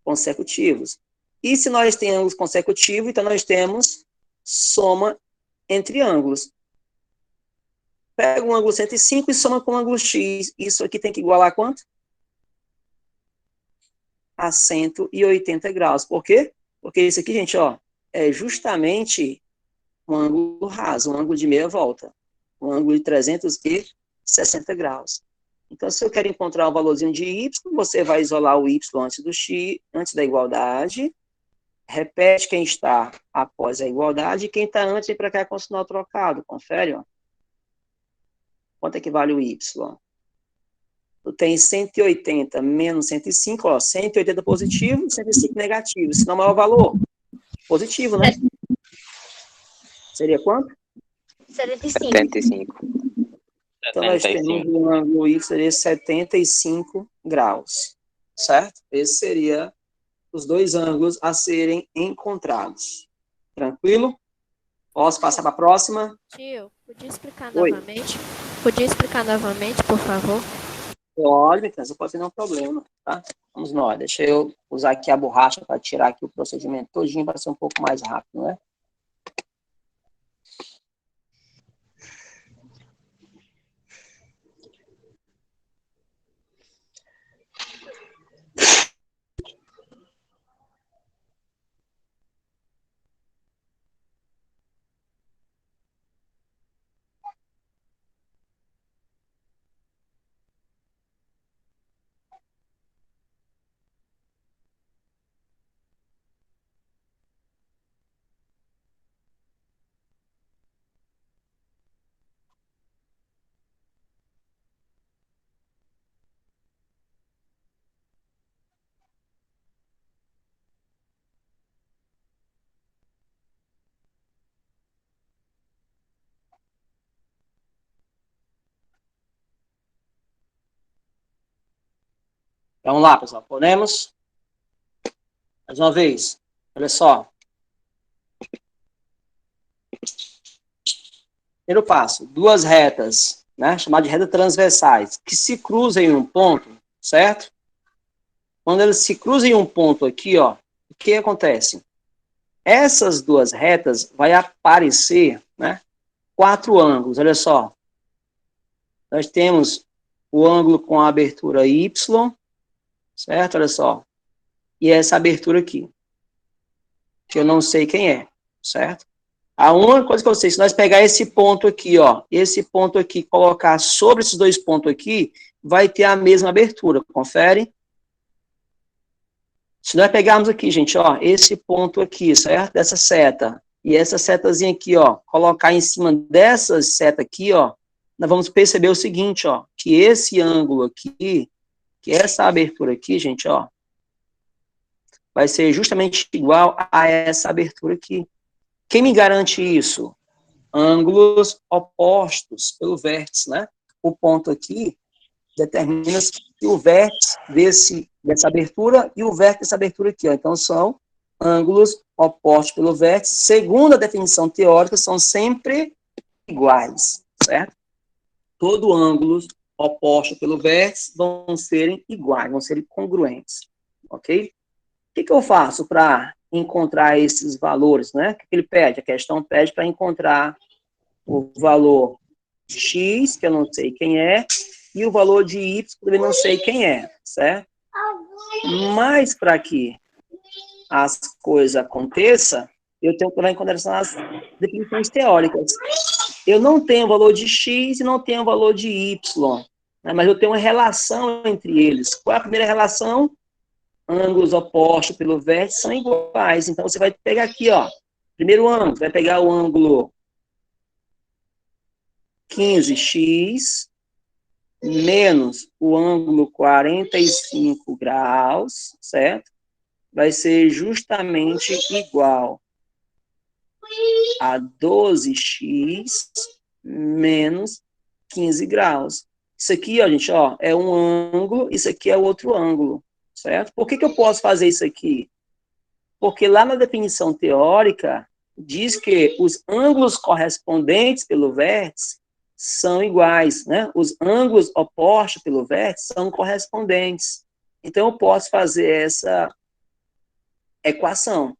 consecutivos. E se nós temos ângulos consecutivos, então nós temos soma entre ângulos. Pega um ângulo 105 e soma com o ângulo x. Isso aqui tem que igualar a quanto? A 180 graus. Por quê? Porque isso aqui, gente, ó, é justamente um ângulo raso, um ângulo de meia volta. Um ângulo de 360 graus. Então, se eu quero encontrar o valorzinho de y, você vai isolar o y antes do x, antes da igualdade, repete quem está após a igualdade, e quem está antes vem para cá com o sinal trocado. Confere, ó. Quanto é que vale o y? Tu tem 180 menos 105, ó, 180 positivo e 105 negativo. Se não é o maior valor, positivo, né? Seria quanto?
75.
75.
Então, nós temos um ângulo y seria 75 graus, certo? Esse seria os dois ângulos a serem encontrados. Tranquilo? Posso passar para a próxima?
Tio, podia explicar
Oi.
novamente? Podia explicar novamente, por favor?
Pode, então, não pode ter nenhum problema, tá? Vamos nós. Deixa eu usar aqui a borracha para tirar aqui o procedimento todinho para ser um pouco mais rápido, né? Vamos lá, pessoal. Podemos? Mais uma vez. Olha só. Primeiro passo. Duas retas, né? Chamada de retas transversais, que se cruzam em um ponto, certo? Quando eles se cruzam em um ponto aqui, ó, o que acontece? Essas duas retas vai aparecer, né? 4 ângulos, olha só. Nós temos o ângulo com a abertura Y, certo? Olha só. E essa abertura aqui, que eu não sei quem é, certo? A única coisa que eu sei, se nós pegar esse ponto aqui, ó, esse ponto aqui, colocar sobre esses dois pontos aqui, vai ter a mesma abertura, confere? Se nós pegarmos aqui, gente, ó, esse ponto aqui, certo? Dessa seta, e essa setazinha aqui, ó, colocar em cima dessa seta aqui, ó, nós vamos perceber o seguinte, ó, que esse ângulo aqui, que essa abertura aqui, gente, ó, vai ser justamente igual a essa abertura aqui. Quem me garante isso? Ângulos opostos pelo vértice, né? O ponto aqui determina que o vértice dessa abertura e o vértice dessa abertura aqui, ó. Então, são ângulos opostos pelo vértice. Segundo a definição teórica, são sempre iguais, certo? Todo ângulos opostos pelo vértice vão serem iguais, vão ser congruentes, ok? O que eu faço para encontrar esses valores, né? O que ele pede? A questão pede para encontrar o valor de x, que eu não sei quem é, e o valor de y, que eu também não sei quem é, certo? Mas para que as coisas aconteçam, eu tenho que levar em consideração as definições teóricas. Eu não tenho valor de x e não tenho valor de y, né? Mas eu tenho uma relação entre eles. Qual é a primeira relação? Ângulos opostos pelo vértice são iguais. Então, você vai pegar aqui, ó, primeiro ângulo, vai pegar o ângulo 15x menos o ângulo 45 graus, certo? Vai ser justamente igual a 12x menos 15 graus. Isso aqui, ó, gente, ó, é um ângulo, isso aqui é outro ângulo, certo? Por que eu posso fazer isso aqui? Porque lá na definição teórica, diz que os ângulos correspondentes pelo vértice são iguais, né? Os ângulos opostos pelo vértice são correspondentes. Então, eu posso fazer essa equação.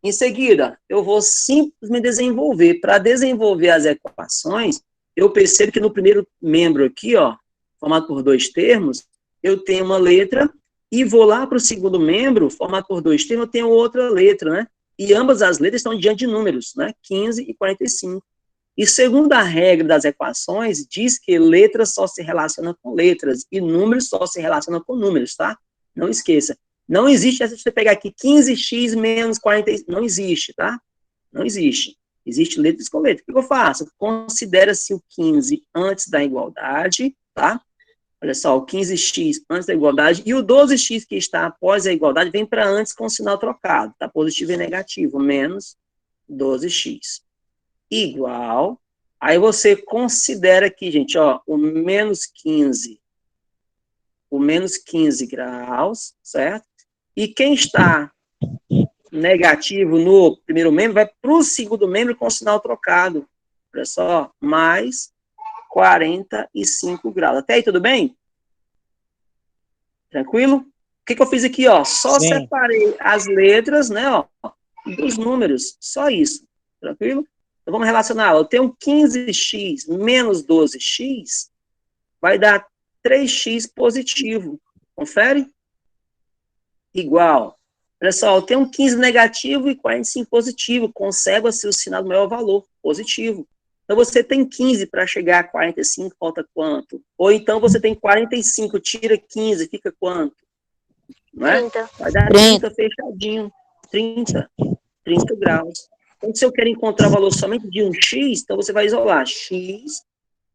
Em seguida, eu vou simplesmente desenvolver. Para desenvolver as equações, eu percebo que no primeiro membro aqui, ó, formado por 2 termos, eu tenho uma letra, e vou lá para o segundo membro, formado por 2 termos, eu tenho outra letra, né? E ambas as letras estão diante de números, né? 15 e 45. E segundo a regra das equações, diz que letras só se relacionam com letras, e números só se relacionam com números, tá? Não esqueça. Não existe essa, se você pegar aqui 15x menos 45, não existe, tá? Não existe. Existe letras com letras. O que eu faço? Considera-se o 15 antes da igualdade, tá? Olha só, o 15x antes da igualdade, e o 12x que está após a igualdade vem para antes com o sinal trocado, tá? Positivo e negativo, menos 12x. Igual, aí você considera aqui, gente, ó, o menos 15 graus, certo? E quem está negativo no primeiro membro vai para o segundo membro com o sinal trocado. Olha só, mais 45 graus. Até aí, tudo bem? Tranquilo? O que eu fiz aqui, ó? Só
Sim.
separei as letras, né, ó, dos números. Só isso. Tranquilo? Então, vamos relacionar. Eu tenho 15x menos 12x, vai dar 3x positivo. Confere? Igual. Olha só, eu tenho 15 negativo e 45 positivo. Conserva-se o sinal do maior valor, positivo. Então, você tem 15 para chegar a 45, falta quanto? Ou então, você tem 45, tira 15, fica quanto? Não é?
30.
Vai dar 30 fechadinho. 30 graus. Então, se eu quero encontrar o valor somente de um x, então você vai isolar. X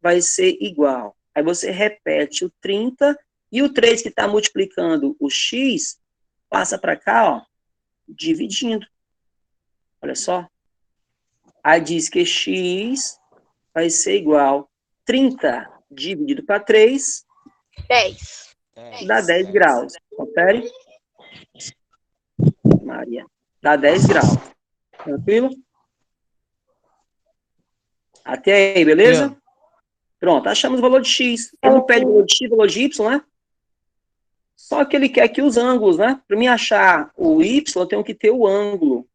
vai ser igual. Aí você repete o 30, e o 3 que está multiplicando o x, passa para cá, ó, dividindo. Olha só. Aí diz que x vai ser igual 30 dividido para 3,
10.
dá 10 graus. Confere. Maria. Dá 10 graus. Tranquilo? Até aí, beleza? Pronto, achamos o valor de x. Ele não pede valor de x, valor de y, né? Só que ele quer que os ângulos, né? Para mim achar o y, eu tenho que ter o ângulo.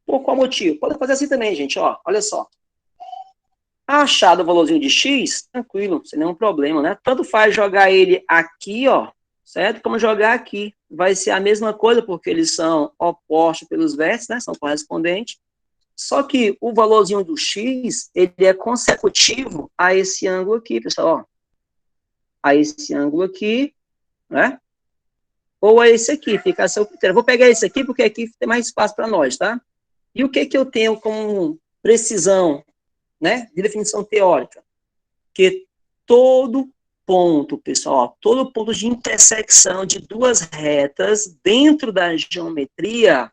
Por qual motivo? Pode fazer assim também, gente, ó. Olha só. Achado o valorzinho de x, tranquilo, sem nenhum problema, né? Tanto faz jogar ele aqui, ó, certo? Como jogar aqui. Vai ser a mesma coisa, porque eles são opostos pelos vértices, né? São correspondentes. Só que o valorzinho do x, ele é consecutivo a esse ângulo aqui, pessoal, ó. A esse ângulo aqui, né? Ou a esse aqui, fica a seu critério. Vou pegar esse aqui, porque aqui tem mais espaço para nós, tá? E o que que eu tenho como precisão, né, de definição teórica? Que todo ponto, pessoal, ó, todo ponto de intersecção de duas retas dentro da geometria,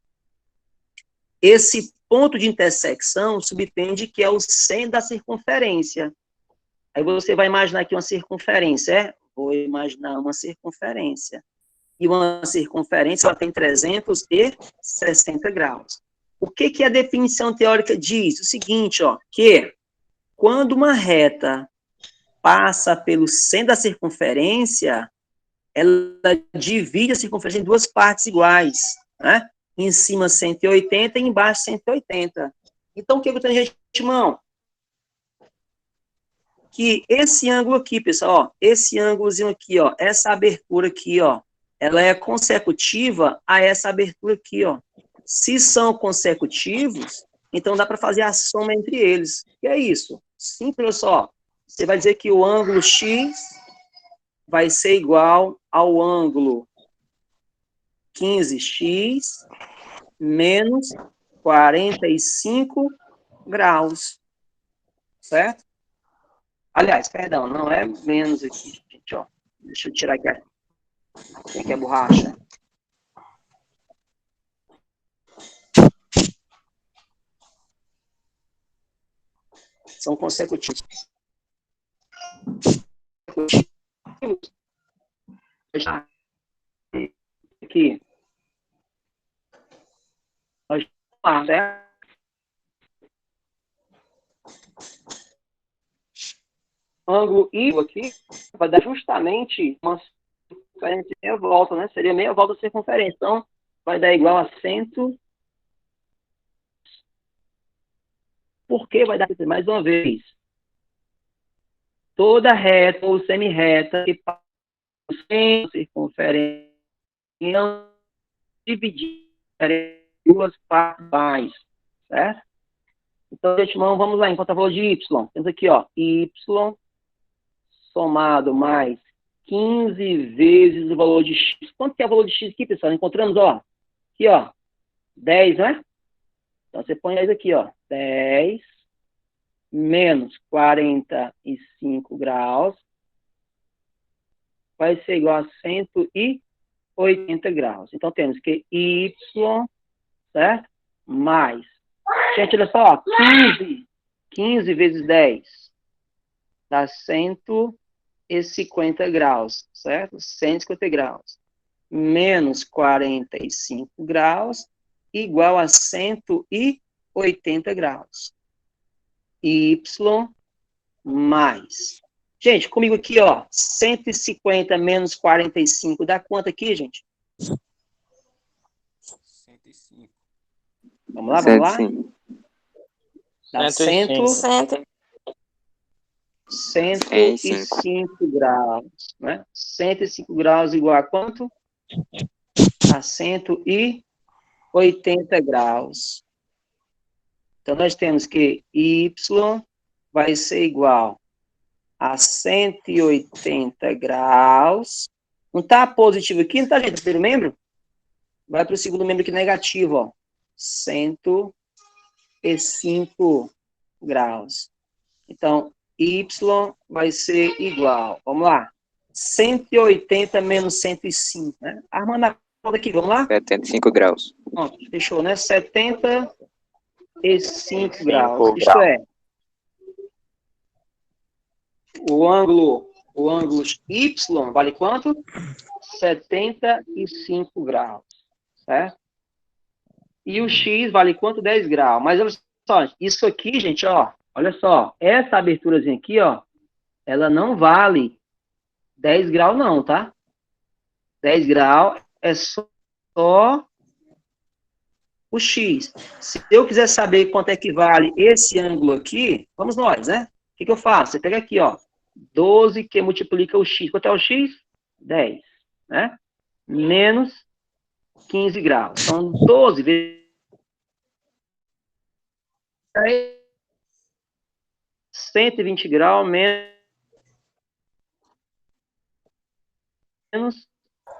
esse ponto de intersecção subtende que é o centro da circunferência. Aí você vai imaginar aqui uma circunferência, é? Vou imaginar uma circunferência. E uma circunferência, ela tem 360 graus. O que que a definição teórica diz? O seguinte, ó, que quando uma reta passa pelo centro da circunferência, ela divide a circunferência em duas partes iguais, né? Em cima 180 e embaixo 180. Então, o que eu tenho, gente, mão? Que esse ângulo aqui, pessoal, ó, esse ângulozinho aqui, ó, essa abertura aqui, ó, ela é consecutiva a essa abertura aqui, ó. Se são consecutivos, então dá para fazer a soma entre eles. E é isso. Simples, só. Você vai dizer que o ângulo x vai ser igual ao ângulo 15x menos 45 graus. Certo? Aliás, perdão, não é menos aqui, gente, ó. Deixa eu tirar aqui a borracha. São consecutivos. Aqui. Certo? Ângulo Y aqui vai dar justamente uma circunferência de meia volta, né? Seria meia volta da circunferência. Então, vai dar igual a 100. Por que vai dar isso? Mais uma vez. Toda reta ou semi-reta que passa sem circunferência dividir em duas partes iguais, certo? Então, gente, vamos lá, enquanto eu vou de y. Temos aqui, ó, y somado mais 15 vezes o valor de x. Quanto que é o valor de x aqui, pessoal? Encontramos, ó, aqui, ó, 10, né? Então, você põe 10 aqui, ó, 10 menos 45 graus vai ser igual a 180 graus. Então, temos que y, certo? Mais. Gente, olha só, ó, 15 vezes 10 dá 150 graus, certo? 150 graus. Menos 45 graus igual a 180 graus. Y mais. Gente, comigo aqui, ó, 150 menos 45 dá quanto aqui, gente?
105.
Vamos lá, vamos lá?
105.
Dá 105 graus, né? 105 graus igual a quanto? A 180 graus. Então, nós temos que y vai ser igual a 180 graus. Não está positivo aqui, não está, gente? O primeiro membro? Vai para o segundo membro aqui negativo, ó. 105 graus. Então, y vai ser igual, vamos lá, 180 menos 105, né? Armando a conta aqui, vamos lá?
75 graus.
Pronto, fechou, né? 75 graus. Isto é, o ângulo y vale quanto? 75 graus, certo? E o x vale quanto? 10 graus. Mas olha só, isso aqui, gente, ó, olha só, essa aberturazinha aqui, ó, ela não vale 10 graus não, tá? 10 graus é só o x. Se eu quiser saber quanto é que vale esse ângulo aqui, vamos nós, né? O que eu faço? Você pega aqui, ó, 12 que multiplica o x. Quanto é o x? 10, né? Menos 15 graus. Então, 12 vezes 120 graus menos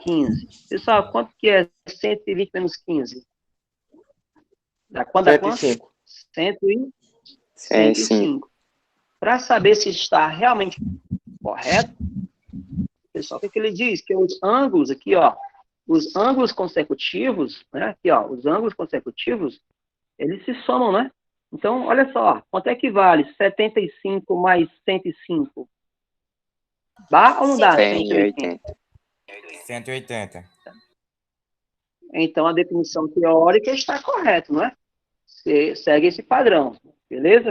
15. Pessoal, quanto que é 120 menos 15? Dá quanto?
105.
105. Para saber se está realmente correto, pessoal, o que ele diz? Que os ângulos aqui, ó, os ângulos consecutivos, né? Aqui, ó, os ângulos consecutivos, eles se somam, né? Então, olha só, quanto é que vale 75 mais 105? Dá ou não dá 180?
180.
Então, a definição teórica está correta, não é? Você segue esse padrão, beleza?